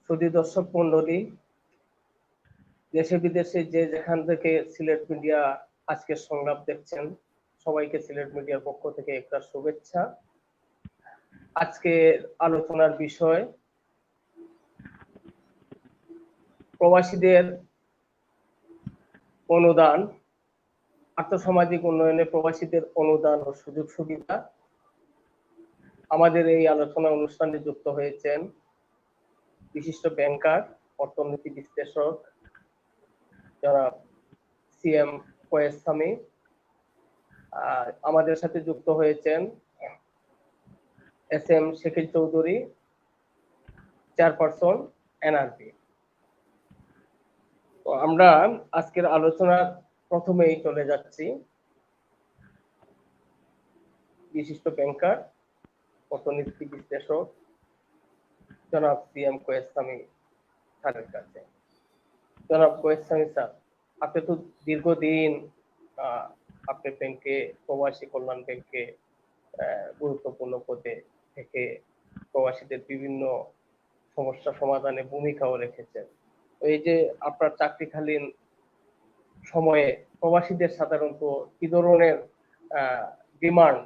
সুধী দর্শক মন্ডলী, দেশে বিদেশে যে যেখান থেকে সিলেট মিডিয়া আজকের সংলাপ দেখছেন, সবাইকে সিলেট মিডিয়ার পক্ষ থেকে একটা শুভেচ্ছা। আজকে আলোচনার বিষয় প্রবাসীদের অনুদান, আর্থসামাজিক উন্নয়নে প্রবাসীদের অনুদান ও সুযোগ সুবিধা। আমাদের এই আলোচনা অনুষ্ঠানে যুক্ত হয়েছেন বিশিষ্ট ব্যাংকার, অর্থনীতি বিশ্লেষক যারা সিএম ফয়েজ সামি। আমাদের সাথে যুক্ত হয়েছেন S M Shekhil Chowdhury, chairperson NRB. তো আমরা আজকের আলোচনার প্রথমেই চলে যাচ্ছি বিশিষ্ট ব্যাংকার, অর্থনীতি বিশ্লেষক জনাব সিএম ফয়েজ সামি স্যারের কাছে। জনাব ফয়েজ সামি স্যার, আপনি তো দীর্ঘদিন আপনি ব্যাংকে, প্রবাসী কল্যাণ ব্যাংকে গুরুত্বপূর্ণ পদে থেকে প্রবাসীদের বিভিন্ন সমস্যা সমাধানে ভূমিকাও রেখেছেন। এই যে আপনার চাকরিকালীন সময়ে প্রবাসীদের সাধারণত কি ধরনের ডিমান্ড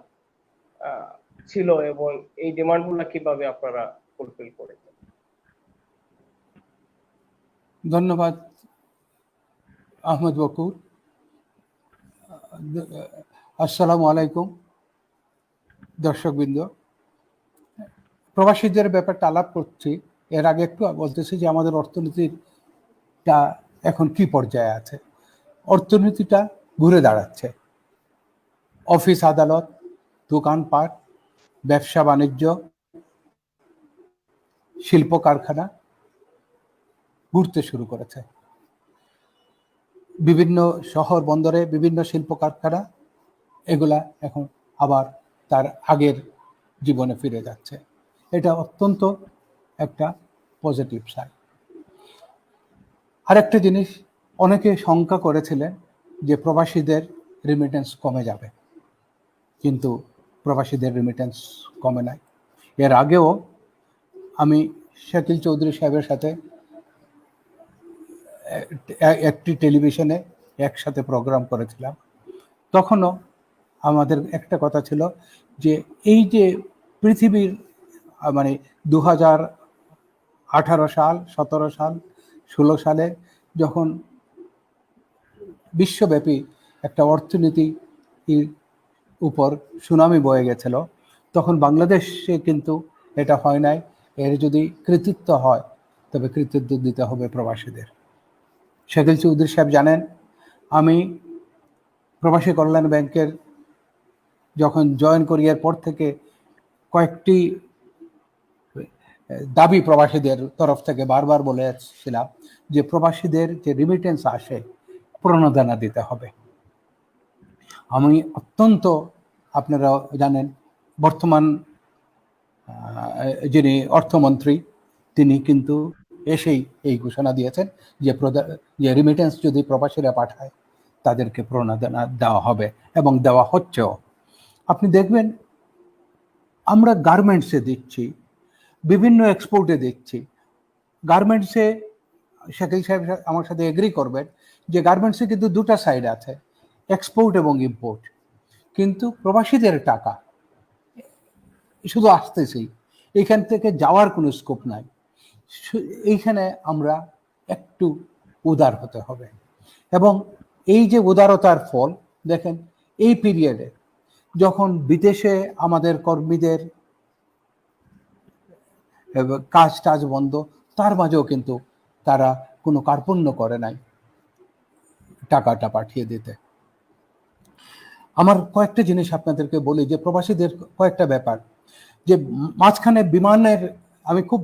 ছিল এবং এই ডিমান্ডগুলো কিভাবে আপনারা ফুলফিল করেছেন? ধন্যবাদ আহমদ বকুর। আসসালামু আলাইকুম দর্শকবৃন্দ। প্রবাসীদের ব্যাপারটা আলাপ করছি, এর আগে একটু বলতেছি যে আমাদের অর্থনীতিটা এখন কি পর্যায়ে আছে। অর্থনীতিটা ঘুরে দাঁড়াচ্ছে। অফিস আদালত, দোকানপাট, ব্যবসা বাণিজ্য, শিল্প কারখানা ঘুরতে শুরু করেছে। বিভিন্ন শহর বন্দরে বিভিন্ন শিল্প কারখানা, এগুলা এখন আবার তার আগের জীবনে ফিরে যাচ্ছে। এটা অত্যন্ত একটা পজিটিভ সাইড। আরেকটা জিনিস, অনেকে শঙ্কা করেছিলেন যে প্রবাসীদের রেমিটেন্স কমে যাবে, কিন্তু প্রবাসীদের রেমিটেন্স কমে নাই। এর আগেও আমি শাকিল চৌধুরী সাহেবের সাথে একটি টেলিভিশনে একসাথে প্রোগ্রাম করেছিলাম। তখনও আমাদের একটা কথা ছিল যে এই যে পৃথিবীর মানে 2018 সাল, 17 সাল, 16 সালে যখন বিশ্বব্যাপী একটা অর্থনীতির উপর সুনামি বয়ে গেছিল, তখন বাংলাদেশে কিন্তু এটা হয় নাই। এর যদি কৃতিত্ব হয় তবে কৃতিত্ব দিতে হবে প্রবাসীদের। শাকিল চৌধুরী সাহেব জানেন, আমি প্রবাসী কল্যাণ ব্যাংকের যখন জয়েন করি এর পর থেকে কয়েকটি দাবি প্রবাসীদের তরফ থেকে বারবার বলে আসছিলাম যে প্রবাসীদের যে রিমিটেন্স আসে প্রণোদনা দিতে হবে। আমি অত্যন্ত, আপনারা জানেন, বর্তমান যিনি অর্থমন্ত্রী তিনি কিন্তু এসেই এই ঘোষণা দিয়েছেন যে রিমিটেন্স যদি প্রবাসীরা পাঠায় তাদেরকে প্রণোদনা দেওয়া হবে এবং দেওয়া হচ্ছেও। আপনি দেখবেন আমরা গার্মেন্টসে দিচ্ছি, বিভিন্ন এক্সপোর্টে দিচ্ছি। গার্মেন্টসে শাকিল সাহেব আমার সাথে এগ্রি করবেন যে গার্মেন্টসে কিন্তু দুটা সাইড আছে, এক্সপোর্ট এবং ইম্পোর্ট। কিন্তু প্রবাসীদের টাকা শুধু আসতেছেই, এখান থেকে যাওয়ার কোনো স্কোপ নাই। এইখানে আমরা একটু উদার হতে হবে এবং এই যে উদারতার ফল দেখেন এই পিরিয়ডে যখন বিদেশে আমাদের কর্মীদের কাজ টাজ বন্ধ, তার মাঝেও কিন্তু তারা কোনো কার্পণ্য করে নাই টাকাটা পাঠিয়ে দিতে। আমার কয়েকটা জিনিস আপনাদেরকে বলি যে প্রবাসীদের কয়েকটা ব্যাপার, যে মাঝখানে বিমানের আমি খুব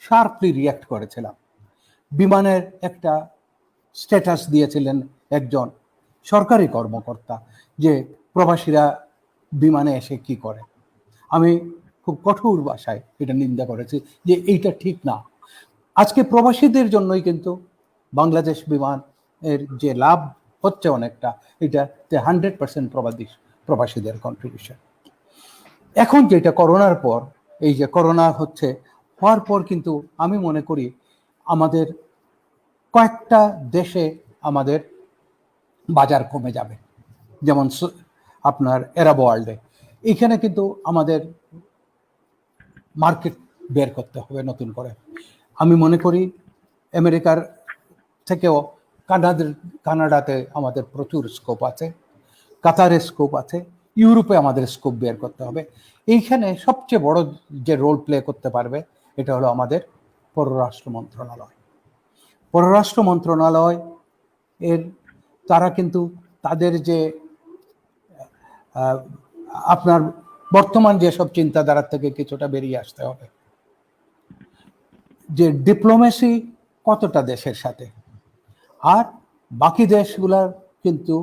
শার্পলি রিয়াক্ট করেছিলাম। বিমানের একটা স্ট্যাটাস দিয়েছিলেন একজন সরকারি কর্মকর্তা যে প্রবাসীরা বিমানে এসে কি করে। আমি খুব কঠোর ভাষায় এটা নিন্দা করেছি যে এইটা ঠিক না। আজকে প্রবাসীদের জন্যই কিন্তু বাংলাদেশ বিমানের যে লাভ হচ্ছে অনেকটা, এটাতে 100% প্রবাসীদের কন্ট্রিবিউশন। এখন যেটা করোনার পর, এই যে করোনা হওয়ার পর কিন্তু আমি মনে করি আমাদের কয়েকটা দেশে আমাদের বাজার কমে যাবে, যেমন আপনার এরাব ওয়ার্ল্ডে। এখানে কিন্তু আমাদের মার্কেট বের করতে হবে নতুন করে। আমি মনে করি আমেরিকার থেকেও কানাডাতে আমাদের প্রচুর স্কোপ আছে, কাতারে স্কোপ আছে, ইউরোপে আমাদের স্কোপ বের করতে হবে। এইখানে সবচেয়ে বড় যে রোল প্লে করতে পারবে এটা হলো আমাদের পররাষ্ট্র মন্ত্রণালয়। পররাষ্ট্র মন্ত্রণালয় এর তারা কিন্তু তাদের যে আপনার বর্তমান যেসব চিন্তাধারা থেকে কিছুটা বেরিয়ে আসতে হবে, যে ডিপ্লোমেসি কতটা দেশের সাথে, আর বাকি দেশগুলার কিন্তু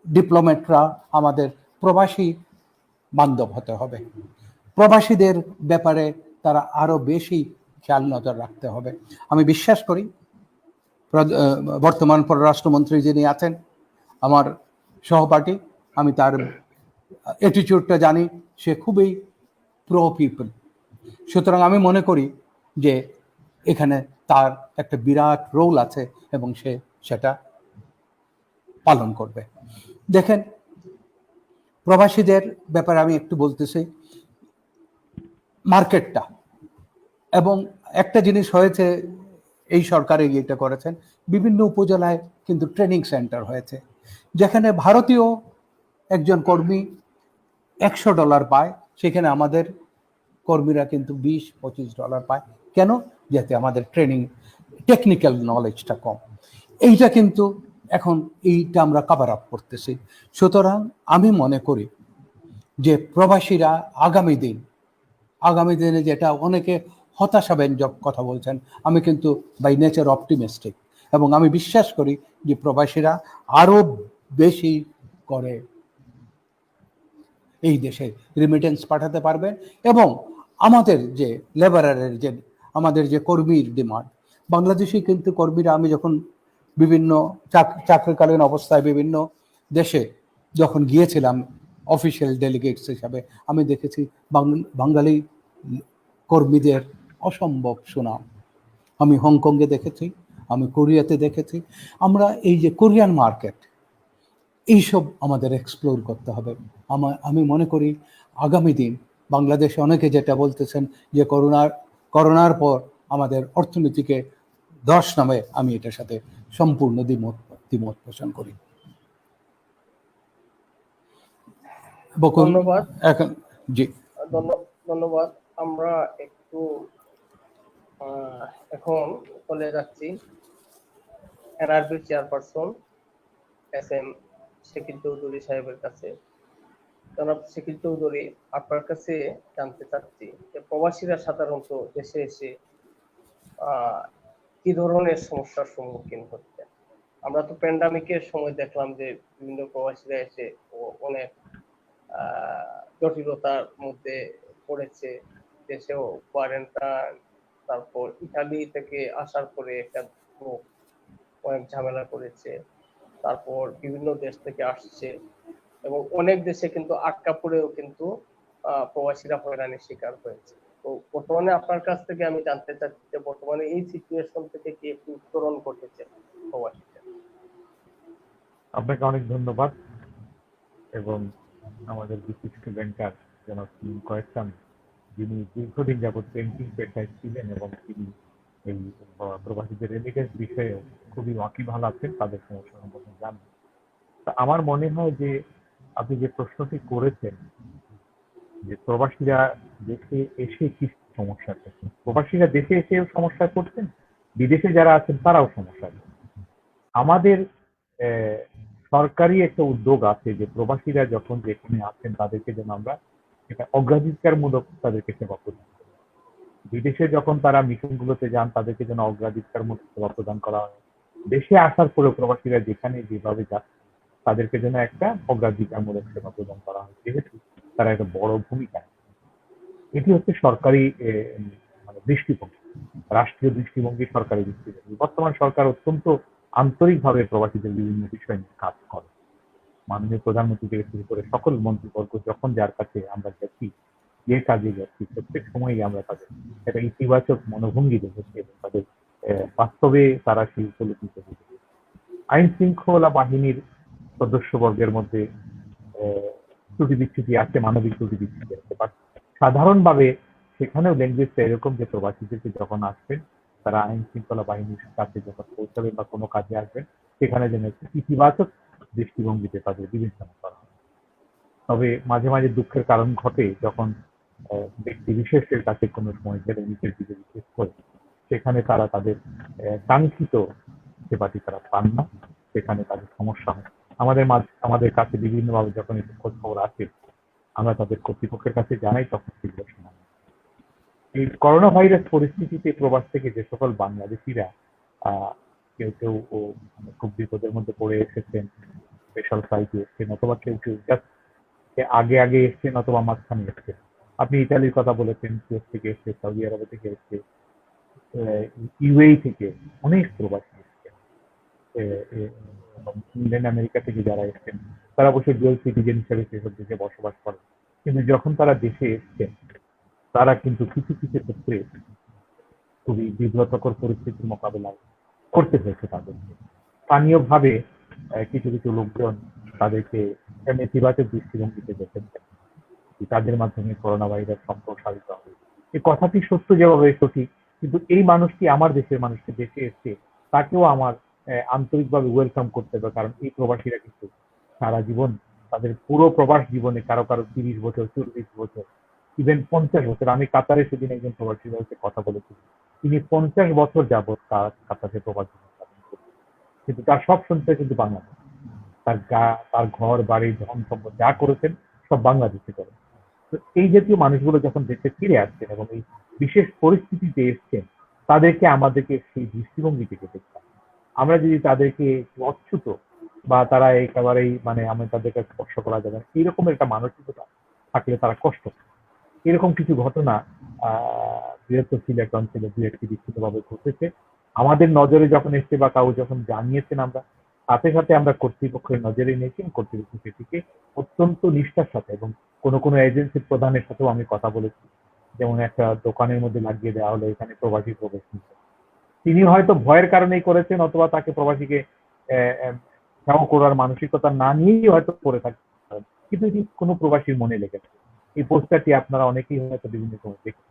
ডিপ্লোমেটরা আমাদের প্রবাসী বান্ধব হতে হবে। প্রবাসীদের ব্যাপারে তারা আরো বেশি খেয়াল নজর রাখতে হবে। আমি বিশ্বাস করি বর্তমান পররাষ্ট্রমন্ত্রী যিনি আছেন, আমার সহপাঠী, আমি তার অ্যাটিটিউডটা জানি, সে খুবই প্রো পিপল। সুতরাং আমি মনে করি যে এখানে তার একটা বিরাট রোল আছে এবং সে সেটা পালন করবে। দেখেন, প্রবাসীদের ব্যাপারে আমি একটু বলতেছি, মার্কেটটা, এবং একটা জিনিস হয়েছে এই সরকারে এটা করেছেন, বিভিন্ন উপজেলায় কিন্তু ট্রেনিং সেন্টার হয়েছে, যেখানে ভারতীয় একজন কর্মী $100 পায়, সেখানে আমাদের কর্মীরা কিন্তু $20-25 পায়। কেন? যাতে আমাদের ট্রেনিং টেকনিক্যাল নলেজটা কম। এইটা কিন্তু এখন এইটা আমরা কভার আপ করতেছি। সুতরাং আমি মনে করি যে প্রবাসীরা আগামী দিনে যেটা অনেকে হতাশাব্যঞ্জক কথা বলছেন, আমি কিন্তু বাই নেচার অপটিমিস্টিক, এবং আমি বিশ্বাস করি যে প্রবাসীরা আরো বেশি করে এই দেশে রিমিটেন্স পাঠাতে পারবে, এবং আমাদের যে লেবারারের যে আমাদের যে কর্মীর ডিমান্ড, বাংলাদেশি কিন্তু কর্মীরা, আমি যখন বিভিন্ন চাকরিকালীন অবস্থায় বিভিন্ন দেশে যখন গিয়েছিলাম অফিসিয়াল ডেলিগেটস হিসাবে, আমি দেখেছি বাঙালি কর্মীদের অসম্ভব সুনাম। আমি হংকংয়ে দেখেছি, আমি কোরিয়াতে দেখেছি। আমরা এই যে কোরিয়ান মার্কেট, এইসব আমাদের এক্সপ্লোর করতে হবে। আমি মনে করি আগামী দিন বাংলাদেশে অনেকে যেটা বলতেছেন যে করোনার পর আমাদের অর্থনীতিকে ধস নামে, আমি এটার সাথে সম্পূর্ণ দ্বিমত পোষণ করি। ধন্যবাদ। এখন জি, ধন্যবাদ। আমরা একটু এখন চলে যাচ্ছি এনআরবির চেয়ারপারসন SM শাকিল চৌধুরী সাহেবের কাছে। জনাব শাকিল চৌধুরী, আপনার কাছে জানতে চাচ্ছি যে প্রবাসীরা সাধারণত দেশে এসে কি ধরনের সমস্যার সম্মুখীন হচ্ছে? আমরা তো প্যান্ডামিকের সময় দেখলাম যে বিভিন্ন প্রবাসীরা এসে অনেক জটিলতার মধ্যে পড়েছে, দেশেও কোয়ারেন্টাইন, তারপর ইতালি থেকে আসার পরে একটা অনেক ঝামেলা করেছে, তারপর বিভিন্ন দেশ থেকে আসছে, এবং অনেক দেশে কিন্তু আটকা পড়েও কিন্তু প্রবাসীরা হয়রানির শিকার হয়েছে। তো বর্তমানে আপনার কাছ থেকে আমি জানতে চাচ্ছি যে বর্তমানে এই সিচুয়েশন থেকে কি একটু উত্তরণ ঘটেছে প্রবাসীদের? আপনাকে অনেক ধন্যবাদ। এবং আমাদের বিশিষ্ট ব্যাংকার জনাব কয়েকজন, যিনি দীর্ঘদিন যাবৎ ব্যাংকিং পেশায় ছিলেন এবং তিনি এই প্রবাসীদের রেমিটেন্স বিষয়ে খুবই ওয়াকিবহাল আছেন, তাদের সমস্যা সম্পর্কে জানেন। তা আমার মনে হয় যে আপনি যে প্রশ্নটি করেছেন যে প্রবাসীরা দেশে এসে কি সমস্যা করছেন, প্রবাসীরা দেশে এসেও সমস্যা করছেন, বিদেশে যারা আছেন তারাও সমস্যা করছেন। আমাদের সরকারি একটা উদ্যোগ আছে যে প্রবাসীরা যখন যেখানে আছেন তাদেরকে যেন আমরা এটা অগ্রাধিকারমূলক তাদেরকে সেবা প্রদান করি। বিদেশে যখন তারা মিশনগুলোতে যান তাদেরকে যেন অগ্রাধিকারমূলক সেবা প্রদান করা হয়। দেশে আসার পরেও প্রবাসীরা যেখানে যেভাবে যাচ্ছে তাদেরকে যেন একটা অগ্রাধিকারমূলক সেবা প্রদান করা হয়, যেহেতু তারা একটা বড় ভূমিকা। এটি হচ্ছে সরকারি মানে দৃষ্টিভঙ্গি, রাষ্ট্রীয় দৃষ্টিভঙ্গি, সরকারি দৃষ্টিভঙ্গি। বর্তমান সরকার অত্যন্ত আন্তরিকভাবে প্রবাসীদের বিভিন্ন বিষয় নিয়ে কাজ করে। মাননীয় প্রধানমন্ত্রী থেকে শুরু করে সকল মন্ত্রীবর্গ যখন যার কাছে আমরা যাচ্ছি, যে কাজে যাচ্ছি, প্রত্যেক সময়ই আমরা তাদের একটা ইতিবাচক মনোভঙ্গি দেখেছি এবং তাদের বাস্তবে তারা সেই উপলব্ধি করবে। আইন শৃঙ্খলা বাহিনীর সদস্যবর্গের মধ্যে ত্রুটি বিচ্ছুতি আছে, মানবিক ত্রুটি বিচ্ছুতি আছে, বাট সাধারণভাবে সেখানেও ল্যাঙ্গুয়েজটা এরকম যে প্রবাসীদেরকে যখন আসবেন তারা আইন শৃঙ্খলা বাহিনীর কাছে যখন পৌঁছাবেন বা কোনো কাজে আসবেন সেখানে যেন একটি ইতিবাচক দৃষ্টিভঙ্গিতে তাদের বিবেচনা করা হয়। তবে মাঝে মাঝে দুঃখের কারণ ঘটে যখন ব্যক্তি বিশেষের কাছে কোনো সময় গেলে নিজের দিকে বিশেষ করে সেখানে তারা তাদের কাঙ্ক্ষিত সেবাটি তারা পান না, সেখানে তাদের সমস্যা হয়। আমাদের কাছে বিভিন্নভাবে যখন একটু খোঁজ খবর আসে আমরা তাদের কর্তৃপক্ষের কাছে জানাই, তখন সেগুলো শোনা হয়। এই করোনা ভাইরাস পরিস্থিতিতে প্রবাস থেকে যে সকল বাংলাদেশিরা কেউ কেউ খুব বিপদের মধ্যে পড়ে এসেছেন, স্পেশাল ফ্লাইটে এসছেন, অথবা কেউ কেউ জাস্ট আগে আগে এসছেন অথবা মাঝখানে এসছেন। আপনি ইতালির কথা বলেছেন, কুয়েত থেকে এসছে, সৌদি আরব থেকে এসছে, ইউএই থেকে অনেক প্রবাসী এসছেন, এবং ইংল্যান্ড আমেরিকা থেকে যারা এসছেন তারা অবশ্যই ডুয়াল সিটিজেন হিসেবে সেসব দেশে বসবাস করেন। কিন্তু যখন তারা দেশে এসছেন তারা কিন্তু কিছু কিছু ক্ষেত্রে খুবই বিব্রতকর পরিস্থিতির মোকাবেলা করতে হয়েছে তাদেরকে। স্থানীয়ভাবে কিছু কিছু লোকজন তাদেরকে নেতিবাচক দৃষ্টিভঙ্গিতে দেখেছেন, তাদের মাধ্যমে করোনা ভাইরাস সম্প্রসারিত হবে। এই কথাটি সত্য, যেভাবে সঠিক, কিন্তু এই মানুষটি আমার দেশের মানুষকে দেশে এসছে তাকেও আমার আন্তরিকভাবে ওয়েলকাম করতে হবে, কারণ এই প্রবাসীরা কিন্তু সারা জীবন তাদের পুরো প্রবাস জীবনে কারো কারো 30 বছর, 40 বছর, ইভেন 50 বছর। আমি কাতারে সেদিন একজন প্রবাসীর সাথে কথা বলেছি, তিনি 50 বছর যাবৎ কাতারে প্রবাস জীবন যাপন করছেন, কিন্তু তার সব সঞ্চয় কিন্তু বাংলাদেশ। তার ঘর বাড়ি ধন সম্পদ যা করেছেন সব বাংলাদেশে করেন। তো এই জাতীয় মানুষগুলো যখন দেশে ফিরে আসছেন এবং এই বিশেষ পরিস্থিতিতে এসছেন, তাদেরকে আমাদেরকে সেই দৃষ্টিভঙ্গি থেকে দেখতে হবে। আমরা যদি তাদেরকে অচ্যুত বা তারা একেবারেই আমি তাদেরকে স্পর্শ করা যাবে না এইরকমের একটা মানসিকতা থাকলে তারা কষ্ট পায়। এরকম কিছু ঘটনা বৃহত্তর সিলেট অঞ্চলে দু একটি বিক্ষিপ্তভাবে ঘটেছে। আমাদের নজরে যখন এসছে বা কাউ যখন জানিয়েছেন, আমরা সাথে সাথে আমরা কর্তৃপক্ষের নজরে নিয়েছি, কর্তৃপক্ষ সেটিকে অত্যন্ত নিষ্ঠার সাথে, এবং কোনো কোনো এজেন্সির প্রধানের সাথেও আমি কথা বলেছি, যেমন একটা দোকানের মধ্যে লাগিয়ে দেওয়া হলো এখানে প্রবাসী প্রবেশ নিতে। তিনি হয়তো ভয়ের কারণেই করেছেন, অথবা তাকে প্রবাসীকে সেবা করার মানসিকতা না নিয়েই হয়তো করে থাকতে পারেন, কিন্তু এটি কোনো প্রবাসীর মনে লেগেছে। এই পোস্টারটি আপনারা অনেকেই হয়তো বিভিন্ন সময় দেখেন।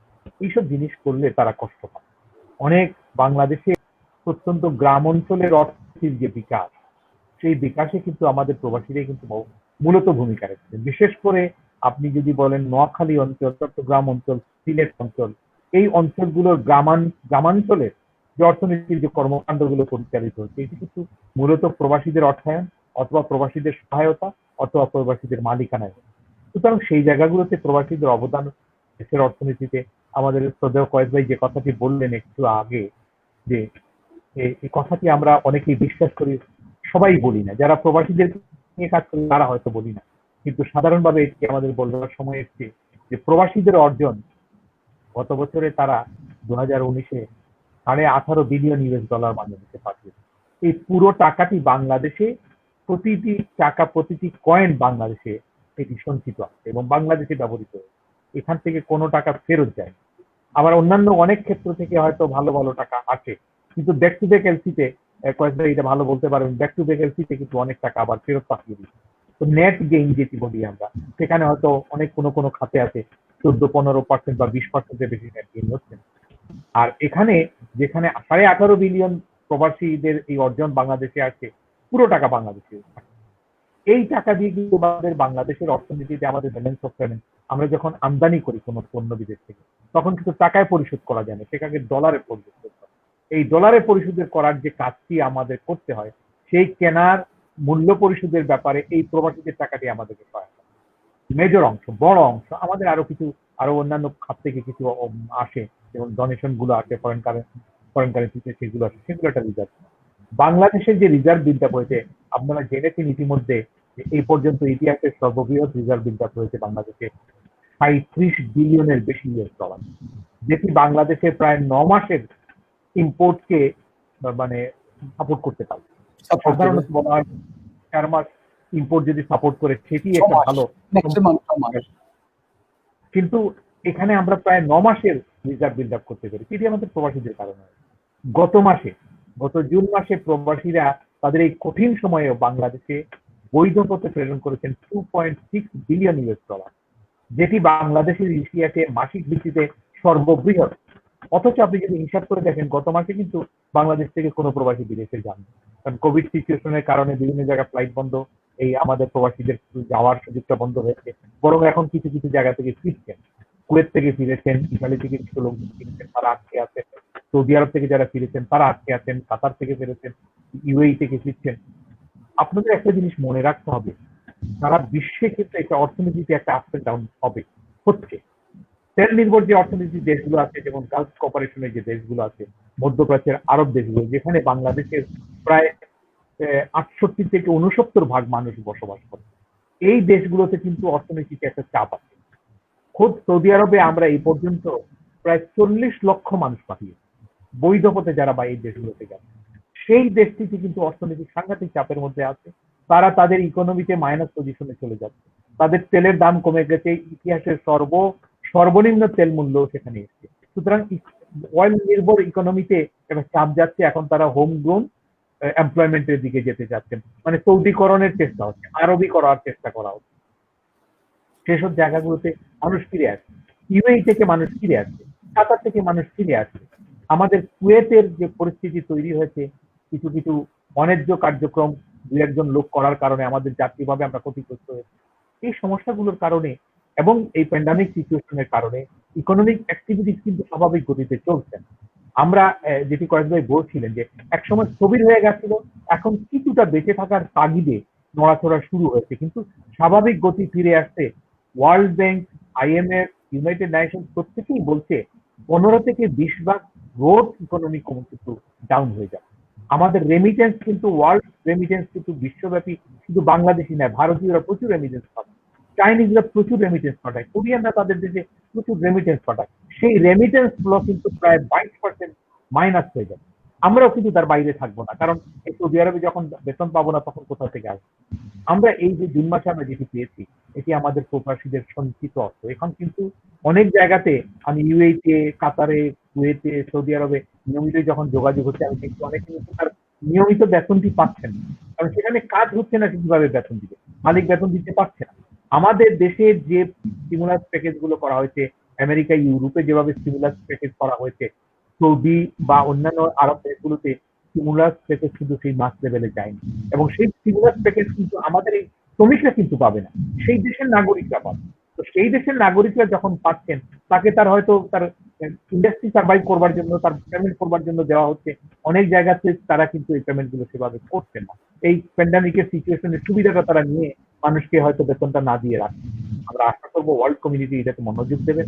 এইসব জিনিস করলে তারা কষ্ট পায়। অনেক বাংলাদেশে প্রত্যন্ত গ্রাম অঞ্চলের অর্থনীতির যে বিকাশ, সেই বিকাশে কিন্তু আমাদের প্রবাসীরাই কিন্তু মূলত ভূমিকা রেখেছেন। বিশেষ করে আপনি যদি বলেন নোয়াখালী অঞ্চল, চট্টগ্রাম অঞ্চল, সিলেট অঞ্চল, এই অঞ্চলগুলোর গ্রামাঞ্চলের যে অর্থনীতির যে কর্মকাণ্ডগুলো পরিচালিত হচ্ছে, এটি কিন্তু মূলত প্রবাসীদের অর্থায়ন অথবা প্রবাসীদের সহায়তা অথবা প্রবাসীদের মালিকানায়। সুতরাং সেই জায়গাগুলোতে প্রবাসীদের অবদান দেশের অর্থনীতিতে, আমাদের শ্রদ্ধেয় কয়েক ভাই যে কথাটি বললেন একটু আগে, যে এই কথাটি আমরা অনেকেই বিশ্বাস করি, সবাই বলি না, যারা প্রবাসীদের নিয়ে কাজ করে তারা হয়তো বলি না, কিন্তু সাধারণভাবে এটি আমাদের বলবার সময় এসছে যে প্রবাসীদের অর্জন গত বছরে তারা 2019-এ $18.5 বিলিয়ন বাংলাদেশে পাঠিয়েছে। এই পুরো টাকাটি বাংলাদেশে, প্রতিটি টাকা, প্রতিটি কয়েন বাংলাদেশে এটি সঞ্চিত আছে এবং বাংলাদেশে ব্যবহৃত হয়েছে। এখান থেকে কোনো টাকা ফেরত যায়। আবার অন্যান্য অনেক ক্ষেত্র থেকে হয়তো ভালো ভালো টাকা আসে, কিন্তু ব্যাক টু ব্যাক এলসিতে কয়েকবার এটা ভালো বলতে পারবেন, ব্যাক টু ব্যাক এলসিতে কিন্তু অনেক টাকা আবার ফেরত পাঠিয়ে দিচ্ছে। তো নেট গেইন যেটি বলি আমরা, সেখানে হয়তো অনেক কোনো খাতে আছে 14-15% বা 20%-এর বেশি নেট গেইন হচ্ছে। আর এখানে যেখানে 18.5 বিলিয়ন প্রবাসীদের এই অর্জন বাংলাদেশে আছে, পুরো টাকা বাংলাদেশে। এই টাকা দিয়ে কিন্তু আমাদের বাংলাদেশের অর্থনীতিতে আমাদের ব্যালেন্স অফ পেমেন্ট, আমরা যখন আমদানি করি কোনো পণ্য বিদেশ থেকে, তখন কিন্তু টাকায় পরিশোধ করা যায় না, সেটাকে ডলারে পরিশোধ করতে হয়। এই ডলারে পরিশোধের করার যে কাজটি আমাদের করতে হয়, সেই কেনার মূল্য পরিশোধের ব্যাপারে এই প্রবাসীদের টাকাটি আমাদেরকে সহায়তা, মেজর অংশ, বড় অংশ। আমাদের আরো অন্যান্য খাত থেকে কিছু আসে, যেমন ডোনেশন গুলো আসে, ফরেন কারেন্সিতে সেগুলো আসে, সেগুলো একটা রিজার্ভ। বাংলাদেশের যে রিজার্ভ বিলটা হয়েছে, আপনারা জেনেছেন ইতিমধ্যে এই পর্যন্ত ইতিহাসের সর্ববৃহৎ রিজার্ভ বিলটা হয়েছে বাংলাদেশে 35 বিলিয়নের বেশি $, যেটি বাংলাদেশের প্রায় 9 মাসের ইম্পোর্টকে সাপোর্ট করতে পারে। সাধারণত বলা হয় 4 মাস ইম্পোর্ট যদি সাপোর্ট করে সেটি একটা ভালো, কিন্তু এখানে আমরা প্রায় 9 মাসের রিজার্ভ বিল্ড আপ করতে পারি, সেটি আমাদের প্রবাসীদের কারণে। গত জুন মাসে প্রবাসীরা তাদের এই কঠিন সময়ে বাংলাদেশে বৈধ পথে প্রেরণ করেছেন $2.6 বিলিয়ন, যেটি বাংলাদেশের ইতিহাসে মাসিক ভিত্তিতে সর্ববৃহৎ। অথচ আপনি যদি হিসাব করে দেখেন, গত মাসে কিন্তু বাংলাদেশ থেকে কোনো প্রবাসী বিদেশে যান, কারণ কোভিড সিচুয়েশনের কারণে বিভিন্ন জায়গায় ফ্লাইট বন্ধ, এই আমাদের প্রবাসীদের যাওয়ার সুযোগটা বন্ধ হয়েছে। বরং এখন কিছু কিছু জায়গা থেকে ফিরছেন, কুয়েত থেকে ফিরেছেন, ইতালি থেকে কিছু লোক ফিরেছেন, তারা আটকে আছেন, সৌদি আরব থেকে যারা ফিরেছেন তারা আটকে আছেন, কাতার থেকে ফিরেছেন, ইউএই থেকে ফিরছেন। আপনাদের একটা জিনিস মনে রাখতে হবে, সারা বিশ্বে কিন্তু একটা অর্থনীতিতে একটা আপ এন্ড ডাউন হচ্ছে। তেল নির্ভর যে অর্থনীতির দেশগুলো আছে, যেমন গালফ কোঅপারেশনের যে দেশগুলো আছে, মধ্যপ্রাচ্যের আরব দেশগুলো, যেখানে বাংলাদেশের প্রায় 68 থেকে 69% মানুষ বসবাস করে, এই দেশগুলোতে কিন্তু অর্থনীতিতে একটা চাপ আছে। খোদ সৌদি আরবে আমরা এই পর্যন্ত প্রায় 40 লক্ষ মানুষ পাঠিয়েছি বৈধ পথে, যারা বা এই দেশগুলোতে গেছে। সেই দেশটিতে কিন্তু অর্থনৈতিক সাংঘাতিক চাপের মধ্যে আছে, তারা তাদের ইকোনমিতে মাইনাস পজিশনে চলে যাচ্ছে, তাদের তেলের দাম কমে গেছে, ইতিহাসের সর্বনিম্ন তেল মূল্য সেখানে এসছে। সুতরাং অয়েল নির্ভর ইকোনমিতে একটা চাপ যাচ্ছে, এখন তারা হোম গ্রোন এমপ্লয়মেন্টের দিকে যেতে চাচ্ছেন, মানে সৌদিকরণের চেষ্টা হচ্ছে, আরবি করার চেষ্টা করা হচ্ছে। সেসব জায়গাগুলোতে মানুষ ফিরে আসছে, ইউএই থেকে মানুষ ফিরে আসছে, কাতার থেকে মানুষ ফিরে আসছে। আমাদের কুয়েতের যে পরিস্থিতি তৈরি হয়েছে, কিছু কিছু অন্যায্য কার্যক্রম দু একজন লোক করার কারণে আমাদের জাতীয়ভাবে আমরা ক্ষতিগ্রস্ত হয়েছি। এই সমস্যাগুলোর কারণে এবং এই প্যান্ডামিক সিচুয়েশনের কারণে ইকোনমিক অ্যাক্টিভিটিস কিন্তু স্বাভাবিক গতিতে চলছে না। আমরা যেটি কয়েক ভাই বলছিলেন যে একসময় স্থবির হয়ে গেছিল, এখন কিছুটা বেঁচে থাকার তাগিদে নড়াচড়া শুরু হয়েছে, কিন্তু স্বাভাবিক গতি ফিরে আসছে। World bank, IMF, United Nations প্রত্যেকেই বলছে 15 থেকে 20% গ্রোথ ইকোনমি কিন্তু ডাউন হয়ে যাবে। আমাদের রেমিটেন্স কিন্তু, ওয়ার্ল্ড রেমিটেন্স কিন্তু বিশ্বব্যাপী, শুধু বাংলাদেশি নয়, ভারতীয়রা প্রচুর রেমিটেন্স পাঠায়, চাইনিজরা প্রচুর রেমিটেন্স পাঠায়, কোরিয়ানরা তাদের দেশে প্রচুর রেমিটেন্স পাঠায়। সেই রেমিটেন্স গুলো কিন্তু প্রায় 22% মাইনাস হয়ে যাবে। আমরাও কিন্তু তার বাইরে থাকবো না, কারণ এই সৌদি আরবে যখন বেতন পাবো না তখন কোথা থেকে আসবে। আমরা এই যে জুন মাসে আমরা যেটি পেয়েছি, এটি আমাদের প্রবাসীদের সঞ্চিত অর্থ। এখন কিন্তু অনেক জায়গাতে আমি ইউএইতে, কাতারে, কুয়েতে, সৌদি আরবে নিয়মিত যখন যোগাযোগ হচ্ছে, আমি দেখছি অনেকে কিন্তু তার নিয়মিত বেতনটি পাচ্ছেন না, কারণ সেখানে কাজ হচ্ছে না ঠিকভাবে বেতন দিবে, মালিক বেতন দিতে পারছে না। আমাদের দেশে যে স্টিমুলাস প্যাকেজ গুলো করা হয়েছে, আমেরিকা, ইউরোপে যেভাবে স্টিমুলাস প্যাকেজ করা হয়েছে, সৌদি বা অন্যান্য আরব দেশগুলোতে স্টিমুলাস প্যাকেজ কিন্তু সেই মাস লেভেলে যায়নি, এবং সেই স্টিমুলাস প্যাকেজ কিন্তু আমাদের এই শ্রমিকরা কিন্তু পাবে না, সেই দেশের নাগরিকরা পাবে। তো সেই দেশের নাগরিকরা যখন পাচ্ছেন, তাকে তার হয়তো তার ইন্ডাস্ট্রি সার্ভাইভ করবার জন্য, তার পেমেন্ট করবার জন্য দেওয়া হচ্ছে, অনেক জায়গাতে তারা কিন্তু এই পেমেন্ট গুলো সেভাবে করছেন না। এই প্যান্ডামিকের সিচুয়েশনের সুবিধাটা তারা নিয়ে মানুষকে হয়তো বেতনটা না দিয়ে রাখছে। আমরা আশা করবো ওয়ার্ল্ড কমিউনিটি এটাতে মনোযোগ দেবেন।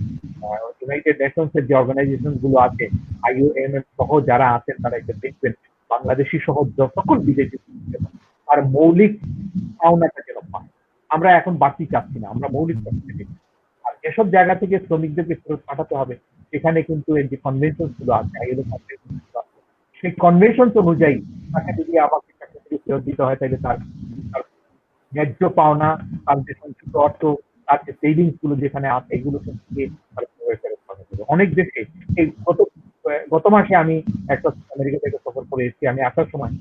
ইউনাইটেড নেশনস এর যে অর্গানাইজেশন গুলো আছে, আইইউএমএফ সহ যারা আছেন, তারা এটা দেখবেন বাংলাদেশি সহ সকল বিদেশি আর মৌলিক পাওনাটা যেন পায়। আমরা এখন বাড়তি চাচ্ছি না, আমরা মৌলিক চাচ্ছি। আর যেসব জায়গা থেকে শ্রমিকদেরকে ফেরত পাঠাতে হবে, সেখানে কিন্তু এই যে কনভেনশন গুলো আছে, আইএলও কনভেনশন গুলো আছে, সেই কনভেনশন অনুযায়ী তাকে যদি আমাকে চাকরি থেকে ফেরত দিতে হয়, তাহলে তার ন্যায্য পাওনা, তার যে সঞ্চিত অর্থ, তার যে সেভিংস গুলো যেখানে আছে, এগুলো থেকে ফেরত পাঠাতে হবে। অনেক দেশে এই গত মাসে আমি একটা আমেরিকা থেকে সফর করে এসেছি, আমি আসার সময়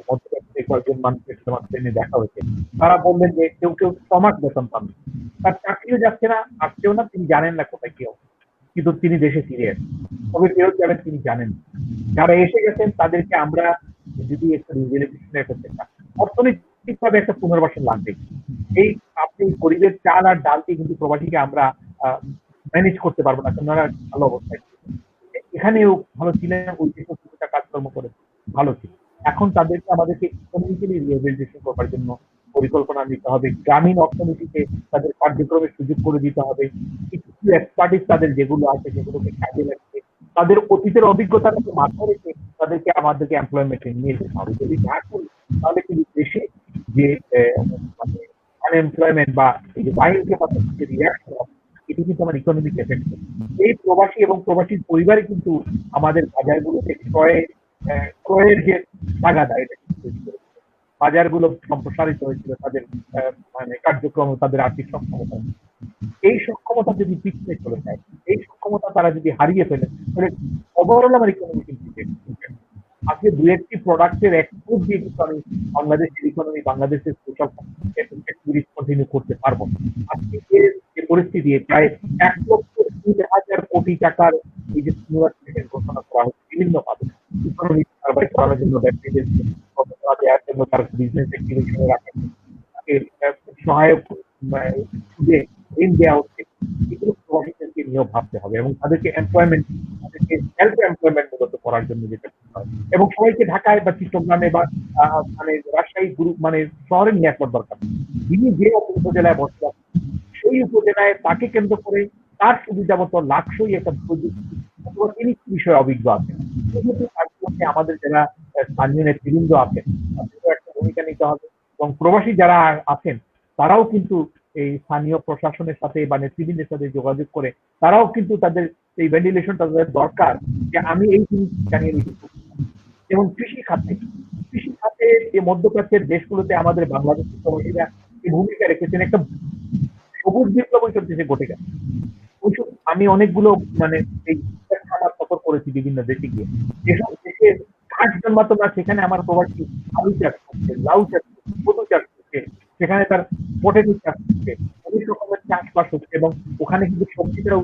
মধ্যপ্রাচ্যে কয়েকজন মানুষের সাথে আমার ট্রেনে দেখা হয়েছে। তারা বললেন যে কেউ কেউ 6 মাস বেতন পান, তার চাকরিও যাচ্ছে না, আসছেও না, তিনি জানেন না কোথায় কি হবে, কিন্তু তিনি দেশে ফিরে আসেন, কবে ফেরত যাবেন তিনি জানেন। যারা এসে গেছেন তাদেরকে আমরা যদি একটা রিভ্যালুয়েশনের একটা চেষ্টা, অর্থনৈতিকভাবে একটা পুনর্বাসন লাগবে। এই আপনি গরিবের চাল আর ডালকে কিন্তু প্রবাসীকে আমরা ম্যানেজ করতে পারবো না, ওনারা ভালো অবস্থায় এখানেও ভালো ছিলেন, ওই দেশে কিছুটা কাজকর্ম করে ভালো ছিল। এখন তাদেরকে আমাদেরকে ইকোনমিক্যালি রিহ্যাবিলিটেশন করবার জন্য পরিকল্পনা নিতে হবে, গ্রামীণ অর্থনীতিতে তাদের কার্যক্রমের সুযোগ করে দিতে হবে, কিছু এক্সপার্টিস তাদের যেগুলো আছে সেগুলোকে কাজে লাগিয়ে তাদের অতীতের অভিজ্ঞতাটাকে মাথায় রেখে তাদেরকে আমাদেরকে এমপ্লয়মেন্টে নিয়ে যেতে হবে। যদি না করি তাহলে কিন্তু দেশে যে মানে আনএমপ্লয়মেন্ট বা এই যে বাইরের পাশে রিয়াকশন, এটি কিন্তু আমার ইকোনমিক এফেক্ট। এই প্রবাসী এবং প্রবাসীর পরিবারে কিন্তু আমাদের বাজারগুলোতে ক্রয়ের যে তাগাদা, এটা কিন্তু বাজারগুলো সম্প্রসারিত হয়েছিল তাদের মানে কার্যক্রম, তাদের আর্থিক সক্ষমতা। এই সক্ষমতা যদি পিছিয়ে চলে যায়, এই সক্ষমতা তারা যদি হারিয়ে ফেলে, তাহলে ওভারঅল আমার ইকোনমিক ইম্প্যাক্ট আজকে দু একটি প্রোডাক্টের এক্সপোর্ট দিয়ে কিন্তু আমি বাংলাদেশের ইকোনমি, বাংলাদেশের সোশ্যাল কন্টিনিউ করতে পারবো না। আজকে যে পরিস্থিতি, প্রায় 1,20,000 কোটি টাকার এই যে স্টিমুলাস ঘোষণা করা হচ্ছে বিভিন্ন ভাবে ইকোনমি সার্ভাইভ করার জন্য, ব্যক্তিদের দেওয়ার জন্য, তার বিজনেস অ্যাক্টিভিশনে রাখার জন্য, তাকে সহায়ক সুদে ঋণ দেওয়া হচ্ছে। এগুলো প্রবাসীদেরকে নিয়েও ভাবতে হবে এবং তাদেরকে এমপ্লয়মেন্ট, তাদেরকে সেলফ এমপ্লয়মেন্ট মূলত করার জন্য যেটা করতে হবে এবং সবাইকে ঢাকায় বা চিত্তগ্রামে বা মানে রাজশাহী গ্রুপ মানে শহরে নিয়ে আসবার দরকার। যিনি যে উপজেলায় বসবাস সেই উপজেলায় তাকে কেন্দ্র করে তার সুবিধা মতো লাক্সই একটা প্রযুক্তি অথবা তিনি বিষয়ে অভিজ্ঞ আছেন, সেক্ষেত্রে তার মধ্যে আমাদের যারা স্থানীয় নেতৃবৃন্দ আছেন তাদেরও একটা ভূমিকা নিতে হবে এবং প্রবাসী যারা আছেন তারাও কিন্তু এই স্থানীয় প্রশাসনের সাথে বা নেতৃবৃন্দের সাথে যোগাযোগ করে তারাও কিন্তু তাদের এই ভেন্টিলেশনটা তাদের দরকার যে আমি এই জিনিস জানিয়ে দিতে। যেমন কৃষি খাতে যে মধ্যপ্রাচ্যের দেশগুলোতে আমাদের বাংলাদেশের প্রবাসীরা যে ভূমিকা রেখেছেন, একটা সবুজ বিপ্লব ওইসব দেশে ঘটে গেছে। ওইসব আমি অনেকগুলো মানে এই খামার সফর করেছি বিভিন্ন দেশে গিয়ে, যেসব দেশে কাঠ জন্মাতো না সেখানে আমার প্রবাসী আলু চাষ করছে, লাউ চাষ করছে, কদু চাষ করছে, সেখানে তার পটেটো চাষ করছে, অনেক রকমের চাষবাস হচ্ছে এবং ওখানে কিন্তু সবজিটাও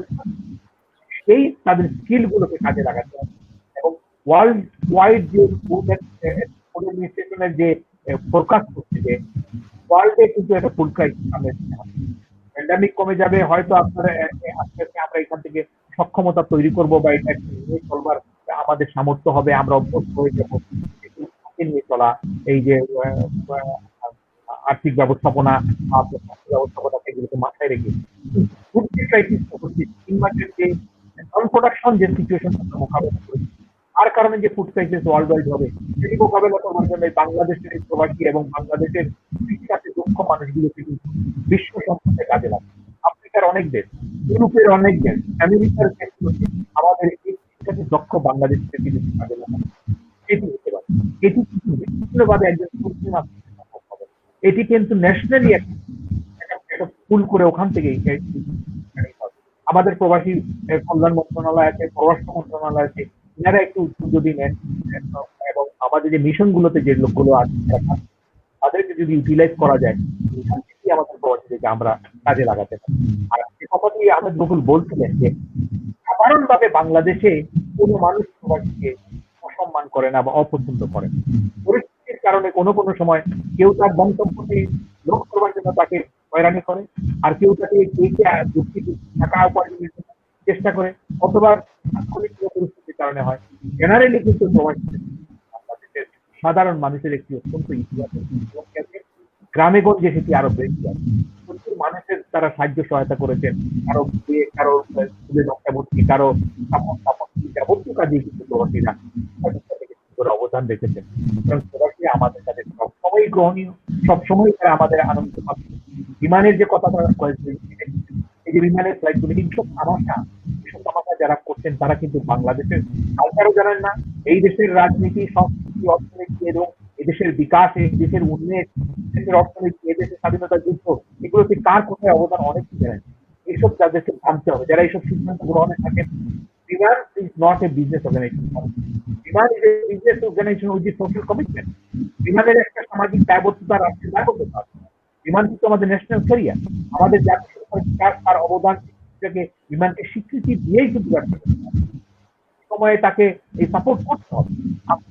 সেই তাদের স্কিল গুলোকে কাজে লাগাতে হবে এবং ওয়ার্ল্ড ওয়াইড যে ফুড অ্যাডমিনিস্ট্রেশনের যে ফোরকাস্ট করছে যে ওয়ার্ল্ডে কিন্তু একটা ফুড ক্রাইসিস সামনে প্যান্ডামিক কমে যাবে, হয়তো আপনারা আস্তে আস্তে আমরা এখান থেকে সক্ষমতা তৈরি করবো বা এটা নিয়ে চলবার আমাদের সামর্থ্য হবে, আমরা অভ্যস্ত হয়ে যাবো নিয়ে চলা, এই যে আর্থিক ব্যবস্থাপনা ব্যবস্থাপনা সেগুলোকে মাথায় রেখে ফুড ক্রাইসিস হচ্ছে, যে নন প্রোডাকশন যে সিচুয়েশন মোকাবেলা করেছি, আর কারণে যে ফুড ক্রাইসিস ওয়ার্ল্ড ওয়াইড হবে সেটি মোকাবেলা করার জন্য বাংলাদেশের প্রবাসী এবং বাংলাদেশের কৃষিকাজে দক্ষ মানুষগুলোকে কিন্তু বিশ্ব সম্পর্কে কাজে লাগে। আফ্রিকার অনেক দেশ, ইউরোপের অনেক দেশ, আমেরিকার দেশগুলোতে আমাদের এই কৃষিকাজে দক্ষ বাংলাদেশকে কিন্তু কাজে লাগানো এটি হতে পারে। এটি কিন্তু বিভিন্নভাবে একজন মুসলিম হবে, এটি কিন্তু ন্যাশনালি একটা ফুল করে ওখান থেকেই আমাদের প্রবাসী কল্যাণ মন্ত্রণালয় আছে, পররাষ্ট্র মন্ত্রণালয় আছে, এনারা একটু যদি নেন এবং আমাদের যে মিশন গুলোতে যে লোকগুলো আছে তাদেরকে যদি ইউটিলাইজ করা যায়, এখান থেকে আমাদের প্রবাসীদেরকে আমরা কাজে লাগাতে পারি। আর সে কথাটি আহমেদ বকুল বলছিলেন যে সাধারণভাবে বাংলাদেশে কোনো মানুষ প্রবাসীকে অসম্মান করে না বা অপছন্দ করে না। পরিস্থিতির কারণে কোনো কোনো সময় কেউ তার বক্তব্যকে লোক করবার জন্য তাকে হয়রানি করে, আর কেউ তাকে টাকা উপার্জনের চেষ্টা করে, অথবা তাৎক্ষণিক পরিস্থিতির কারণে হয়। জেনারেলি কিন্তু বাংলাদেশের সাধারণ মানুষের একটি অত্যন্ত ইতিহাস গ্রামে গঞ্জে সেটি আরো বেশি আছে। প্রচুর মানুষের তারা সাহায্য সহায়তা করেছেন, কারো বিয়ে, কারো স্কুলে ভর্তি, কারো যাবতীয় কাজে কিন্তু প্রবাসীরা অবদান রেখেছেন। প্রবাসী আমাদের কাছে সবসময় গ্রহণীয়, সবসময় তারা আমাদের আনন্দ পাচ্ছে। বিমানের যে কথা তারা কয়েছেন, এই যে বিমানের ফ্লাইটগুলি এইসব তামাশা যারা করছেন তারা কিন্তু বাংলাদেশের কালচারও জানেন না, এই দেশের রাজনীতি, সংস্কৃতি, অর্থনীতি এবং এদেশের বিকাশ, এই দেশের উন্নয়ন, দেশের অর্থনীতি, এদেশের স্বাধীনতা যুদ্ধ, এগুলোতে কার কোথায় অবদান অনেক জানেন। এইসব যাদেরকে ভাবতে হবে, যারা এইসব সিদ্ধান্ত গ্রহণে থাকেন। Biman is not a business organization, Biman is a business organization with social commitment. বিমানের একটা সামাজিক দায়বদ্ধতা, রাষ্ট্রের দায়বদ্ধতা আছে। বিমান কিন্তু আমাদের ন্যাশনাল ক্যারিয়ার, আমাদের জাতীয় সরকার তার অবদান বিমানকে স্বীকৃতি দিয়েই কিন্তু ব্যবসা করতে হবে, সময়ে তাকে এই সাপোর্ট করতে হবে।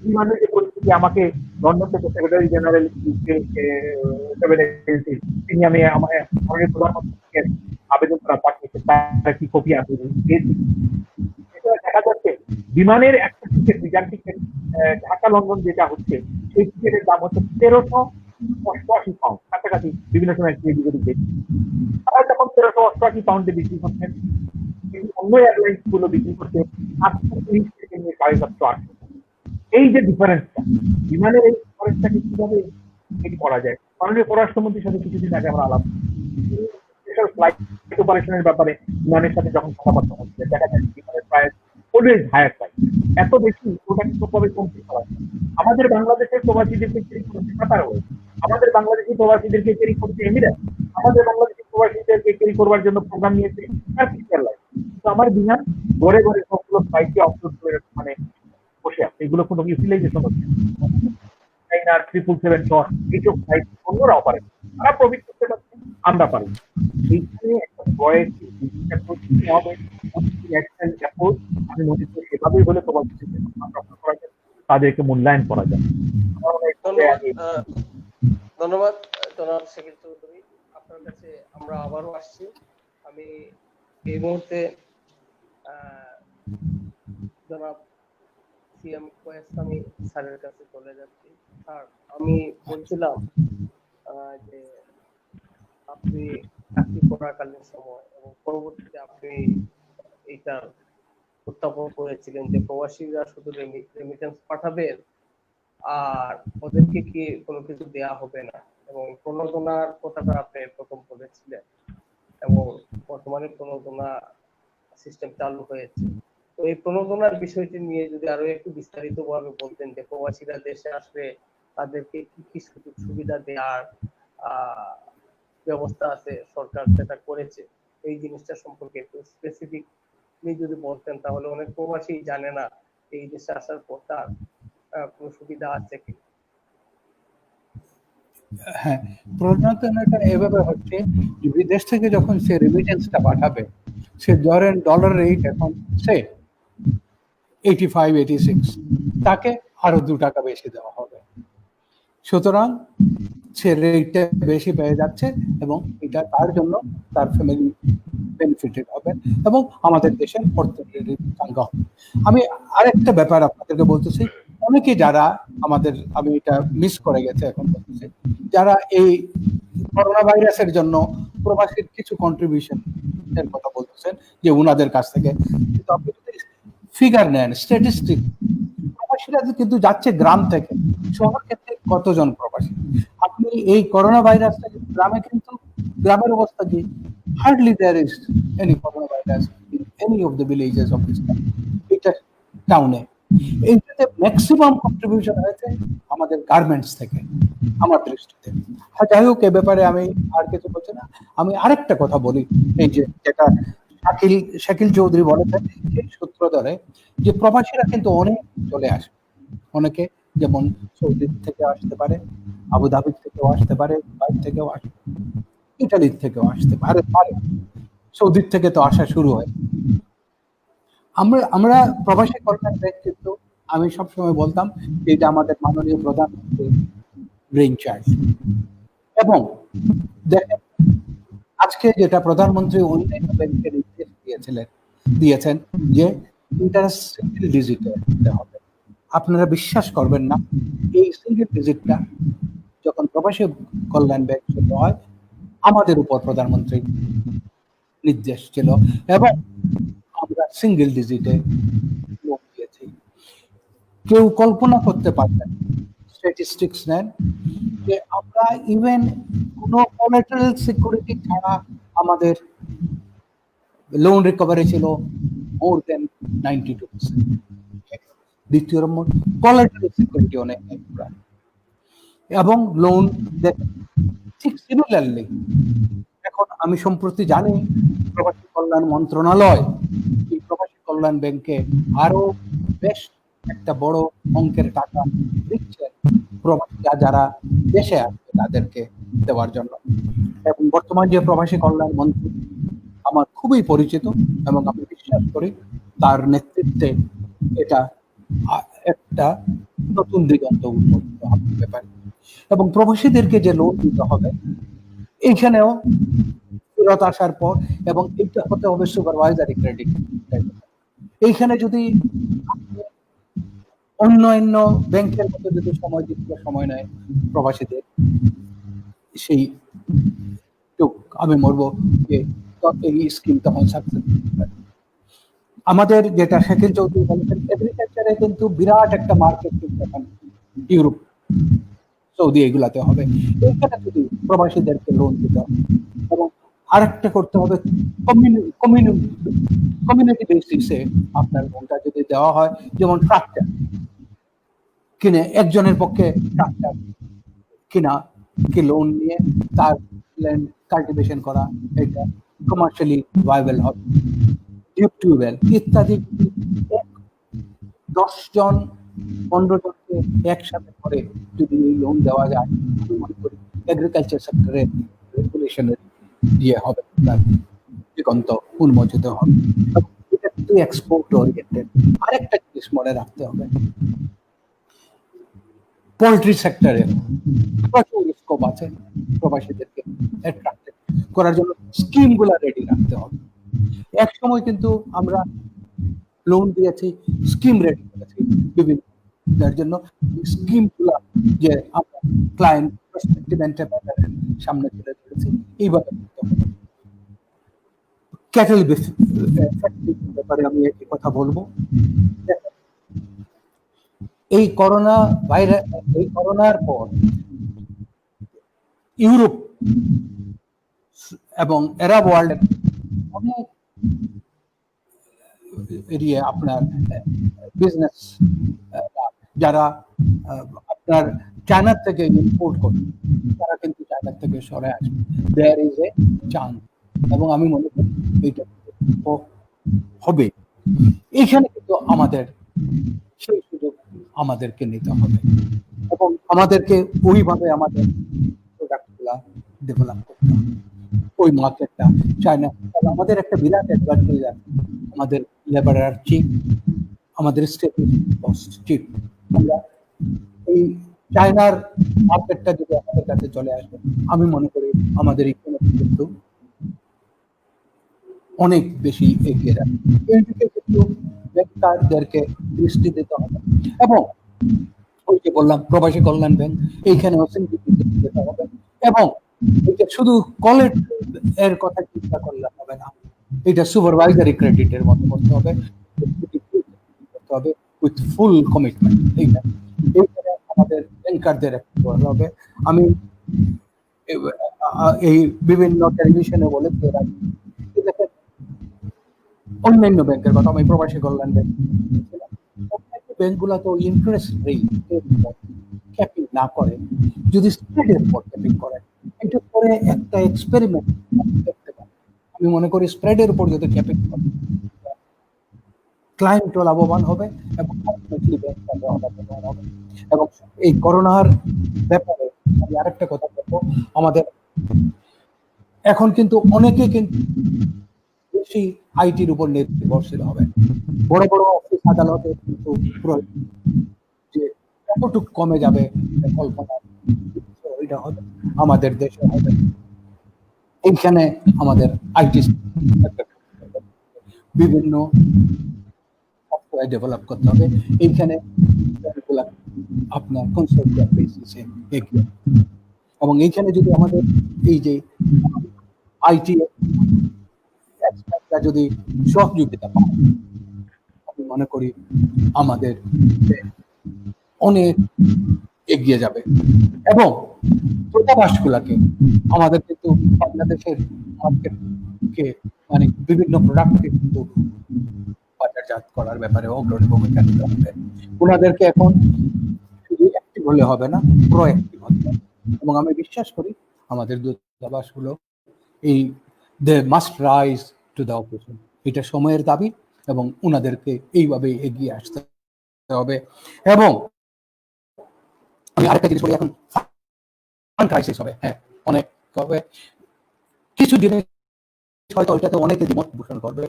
বিমানের যে পরিস্থিতি, আমাকে লন্ডন থেকে সেক্রেটারি জেনারেল তিনি আমি আমাদের প্রধানমন্ত্রীকে আবেদন করা পাঠিয়েছে, তার একটি কপি আমি দিয়েছি। দেখা যাচ্ছে বিমানের একটা ticket, reserve ticket Dhaka London যেটা হচ্ছে, সেই টিকিটের দাম হচ্ছে 1388 পাউন্ড, কাছাকাছি বিভিন্ন সময় তারা যখন 1388 পাউন্ডে বিক্রি করছেন, অন্য এয়ারলাইন্স গুলো বিক্রি করছে 830 থেকে নিয়ে 750-800। এই যে ডিফারেন্সটা, বিমানের এই ডিফারেন্সটাকে কিভাবে করা যায়, মাননীয় পররাষ্ট্রমন্ত্রীর সাথে কিছুদিন আগে আমরা আলাপ ফ্লাইট অপারেশনের ব্যাপারে বিমানের সাথে যখন কথাবার্তা হচ্ছে, দেখা যায় বিমানের প্রাইস অলওয়েজ হায়ার প্রাইস, এত বেশি ওটা কিন্তু কবে কমতে পারে। আমাদের বাংলাদেশের প্রবাসীদেরকে চেরি করছে কাতার ওয়ে, আমাদের বাংলাদেশি প্রবাসীদেরকে চেরি করছে এমিরেটস, আমাদের বাংলাদেশি প্রবাসীদেরকে চেরি করবার জন্য প্রোগ্রাম নিয়েছে টার্কিশ এয়ারলাইন্স। তো আমার বিমান ঘরে ঘরে সবগুলো ফ্লাইটকে অফলোড করে মানে বসে রাশিয়া, এগুলো কোনো ইউটিলাইজেশন হচ্ছে না। চাইনা 777 টন এইসব ফ্লাইট অন্যরা অপারেট, তারা প্রফিট করতে পারছে, আমরা পারি না। এইখানে একটা বয়সী অ্যাপ্রোচ নিতে হবে, ন্যাশনাল অ্যাপ্রোচ। আমি মনে করি সেভাবেই হলে তোমার রক্ষা করা যায়, তাদেরকে মূল্যায়ন করা যায়। আমার মনে হয় ধন্যবাদ ধন্যবাদ জনাব শাকিল চৌধুরী, আপনার কাছে আমরা আবারও আসছি। আমি এই মুহূর্তে জনাব সিএম কোয়েস্তামি স্যারের কাছে চলে যাচ্ছি। স্যার, আমি বলছিলাম যে আপনি চাকরি করাকালীন সময় এবং পরবর্তীতে আপনি এইটার উত্থাপন করেছিলেন যে প্রবাসীরা শুধু রেমিটেন্স পাঠাবেন আর ওদেরকে কি কোনো কিছু দেয়া হবে না, এবং প্রণোদনার কথাটা আপনি প্রথম বলেছিলেন, এবং বর্তমানে প্রণোদনা সিস্টেম চালু হয়েছে। তো এই প্রণোদনার বিষয়টি নিয়ে যদি আরো একটু বিস্তারিত ভাবে বলতেন যে প্রবাসীরা দেশে আসলে তাদেরকে কি কি সুযোগ সুবিধা দেওয়ার ব্যবস্থা আছে, সরকার যেটা করেছে, এই জিনিসটা সম্পর্কে একটু স্পেসিফিকলি যদি বলতেন, তাহলে অনেক প্রবাসী জানে না এই দেশে আসার পর তার কোনো সুবিধা আছে কি। হ্যাঁ, প্রণোদনাটা এভাবে হচ্ছে যে বিদেশ থেকে যখন সে রেমিটেন্সটা পাঠাবে, সে ধরেন ডলার রেট এখন সে 85-86, তাকে আরো 2 টাকা বেশি দেওয়া হবে। সুতরাং সে রেটটা বেশি পেয়ে যাচ্ছে এবং এটা তার জন্য তার ফ্যামিলি বেনিফিটেড হবে এবং আমাদের দেশের অর্থনীতির চাঙ্গা হবে। আমি আরেকটা ব্যাপার আপনাদেরকে বলতেছি, অনেকে যারা আমাদের, আমি এটা মিস করে গেছে এখন বলতেছি, যারা এই করোনা ভাইরাসের জন্য প্রবাসীর কিছু কন্ট্রিবিউশন এর কথা বলতেছেন যে উনাদের কাছ থেকে, কিন্তু আপনি যদি ফিগার নেন, স্ট্যাটিস্টিক, প্রবাসীরা কিন্তু যাচ্ছে গ্রাম থেকে শহর ক্ষেত্রে কতজন প্রবাসী। আপনি এই করোনা ভাইরাস গ্রামে, কিন্তু গ্রামের অবস্থা কি, hardly there is any corona virus in any of the villages of this country. এটা টাউনে এইটাতে ম্যাক্সিমাম কন্ট্রিবিউশন হয়েছে আমাদের গার্মেন্টস থেকে আমার দৃষ্টিতে। যাই হোক, এ ব্যাপারে আমি আর কিছু বলছি না। আমি আরেকটা কথা বলি, এই যে যেটা শাকিল চৌধুরী বলেছেন, সেই সূত্র ধরে যে প্রবাসীরা কিন্তু অনেক চলে আসে, অনেকে যেমন সৌদি থেকে আসতে পারে, আবুধাবি থেকেও আসতে পারে, দুবাই থেকেও আসতে পারে, ইটালির থেকেও আসতে পারে, সৌদির থেকে তো আসা শুরু হয়। আমরা প্রবাসী কল্যাণ ব্যাংক, কিন্তু আমি সবসময় বলতাম এটা আমাদের মাননীয় প্রধানমন্ত্রী ব্রেইন চাইল্ড। এবং দেখেন আজকে যেটা প্রধানমন্ত্রী অন্যান্য ব্যাংকের নির্দেশ দিয়েছেন যে ইন্টারেস্ট সিঙ্গেল ডিজিটে দিতে হবে। আপনারা বিশ্বাস করবেন না, এই সিঙ্গেল ডিজিটটা যখন প্রবাসী কল্যাণ ব্যাংক শুরু হয়, আমাদের উপর প্রধানমন্ত্রী নির্দেশ ছিল এবং আমরা সিঙ্গেল ডিজিটে লোন দিয়েছি। কেউ কল্পনা করতে পারবেন, স্ট্যাটিস্টিক্স নেন যে আমরা ইভেন কোনো কোলাটেরাল সিকিউরিটি ছাড়া আমাদের লোন রিকভারি ছিল মোর দেন 92%। দ্বিতীয় নম্বর, কোলাটেরাল সিকিউরিটি অনেক এবং লোন ঠিক সিমিলারলি। এখন আমি সম্প্রতি জানি প্রবাসী কল্যাণ মন্ত্রণালয় এই প্রবাসী কল্যাণ ব্যাংকে আরো বেশ একটা বড় অঙ্কের টাকা দিচ্ছে প্রবাসীরা যারা দেশে আসবে তাদেরকে দেওয়ার জন্য। এবং বর্তমান যে প্রবাসী কল্যাণ মন্ত্রী আমার খুবই পরিচিত এবং আমি বিশ্বাস করি তার নেতৃত্বে এটা একটা নতুন দিগন্ত উন্মোচিত হতে পারে। এবং প্রবাসীদেরকে যে লোন দিতে হবে, এইখানেও ফেরত আসার পর, এবং এটা হতে হবে সুপারভাইজারি ক্রেডিট। এইখানে যদি অন্যান্য ব্যাংকের মতো যদি সময় নেয় প্রবাসীদের, সেই আমি বলবো যে এই স্কিম তখন সাকসেস। আমাদের যেটা শাকিল চৌধুরী বলেছেন, এগ্রিকালচারে কিন্তু বিরাট একটা মার্কেট কিন্তু এখন ইউরোপ, সৌদি এগুলাতে হবে। এখানে যদি প্রবাসীদেরকে লোন দিতে হবে এবং আরেকটা করতে হবে, কমিউনিটি বেসিসে আপনার লোনটা যদি দেওয়া হয়, যেমন ট্রাক্টর কিনে একজনের পক্ষে ট্রাক্টর কিনা কি লোন নিয়ে তার ল্যান্ড কাল্টিভেশন করা, এটা কমার্শিয়ালি ভাইবেল হবে। ডিপ টিউবওয়েল ইত্যাদি 10 জন 15 জনকে একসাথে করে যদি এই লোন দেওয়া যায়, আমি মনে করি এগ্রিকালচার সেক্টরে রেগুলেশনের হবে, দিগন্ত উন্মোচিত হবে। এটা কিন্তু এক্সপোর্ট ওরিয়েন্টেড। আরেকটা জিনিস মনে রাখতে হবে, পোল্ট্রি সেক্টরে প্রচুর স্কোপ আছে প্রবাসীদেরকে অ্যাট্রাক্টেড করার জন্য। স্কিম গুলা রেডি রাখতে হবে। এক সময় কিন্তু আমরা লোন দিয়েছি, স্কিম রেডি করেছি বিভিন্ন যার জন্য স্কিম গুলা যে আমরা ক্লায়েন্ট প্রসপেক্টিভ এন্টারপ্রেনারের সামনে তুলে ধরেছি। এইভাবে ক্যাটেল ব্যাপারে আমি একই কথা বলবো। এই করোনার পর ইউরোপ এবং আরব ওয়ার্ল্ডের অনেক এরিয়া আপনার বিজনেস যারা আপনার চায়না থেকে ইম্পোর্ট করে, তারা কিন্তু চায়না থেকে সরে আসবে। দেয়ার ইজ এ চান্স, এবং আমি মনে করি এইটা হবে। এইখানে কিন্তু আমাদের সেই সুযোগ আমাদেরকে নিতে হবে এবং আমাদেরকে ওইভাবে আমাদের প্রোডাক্টগুলা ডেভেলপ করতে হবে। ওই মার্কেটটা চায়না, আমাদের একটা বিরাট অ্যাডভান্টেজ আছে, আমাদের লেবারার চিপ, আমাদের স্টেটিং কস্ট চিপ। আমরা এই চায়নার মার্কেটটা যদি আমাদের কাছে চলে আসে, আমি মনে করি আমাদের ইকোনমি কিন্তু অনেক বেশি এগিয়ে যাবে। এই দিকে কিন্তু বেকারদেরকে দৃষ্টি দিতে হবে এবং ওই যে বললাম প্রবাসী কল্যাণ ব্যাংক, এইখানেও দিতে হবে। এবং এটা শুধু কলেজ এর কথা চিন্তা করলে হবে না, এটা সুপারভাইজারি ক্রেডিটের মতো করতে হবে, উইথ ফুল কমিটমেন্ট। এইখানে আমাদের ব্যাংকারদের করতে হবে। আমি এই বিভিন্ন টেলিভিশনে বলেছি, অন্যান্য ব্যাংকের কথা, আমি প্রবাসী কল্যাণ ব্যাংক, ব্যাংকগুলো তো ইন্টারেস্ট রেট ক্যাপিং না করে, যদি স্প্রেডের উপর ক্যাপিং করে, এটা করে একটা এক্সপেরিমেন্ট করতে পারে। আমি মনে করি স্প্রেডের উপর যদি ক্যাপিং করে, ক্লায়েন্টও লাভবান হবে এবং লাভবান হবে। এবং এই করোনার ব্যাপারে আমি আরেকটা কথা বলবো, আমাদের এখন কিন্তু অনেকে কিন্তু বেশি আইটির উপর নির্ভরশীল হবে। বড় বড় অফিস আদালতে কিন্তু যে কতটুকু কমে যাবে কল্পনা, এটা হবে আমাদের দেশে হবে। এইখানে আমাদের আইটি বিভিন্ন সফটওয়্যার ডেভেলপ করতে হবে। এইখানে আপনার কনসালটেন্ট বেসিসে এগিয়ে, এবং এইখানে যদি আমাদের এই যে আইটি যদি সহযোগিতা পায়, আমি মনে করি আমাদের অনেক এগিয়ে যাবে। এবং দূতাবাসগুলোকে আমাদের কিন্তু বাংলাদেশের মার্কেটকে মানে বিভিন্ন প্রোডাক্টকে কিন্তু বাজারজাত করার ব্যাপারে অগ্রণী ভূমিকা নিতে হবে। ওনাদেরকে এখন শুধু অ্যাক্টিভ হলে হবে না, প্রোঅ্যাক্টিভ হতে হবে। এবং আমি বিশ্বাস করি আমাদের দূতাবাসগুলো এই they must rise to the occasion, এটা সময়ের দাবি এবং ওনাদেরকে এইভাবে এগিয়ে আসতে হবে। এবং আমি আরেকটা জিনিস বলি, এখন ফান্ড ক্রাইসিস হবে, হ্যাঁ অনেক হবে, কিছু জিনিস হয়তো ওইটাতে অনেকে দ্বিমত পোষণ করবে,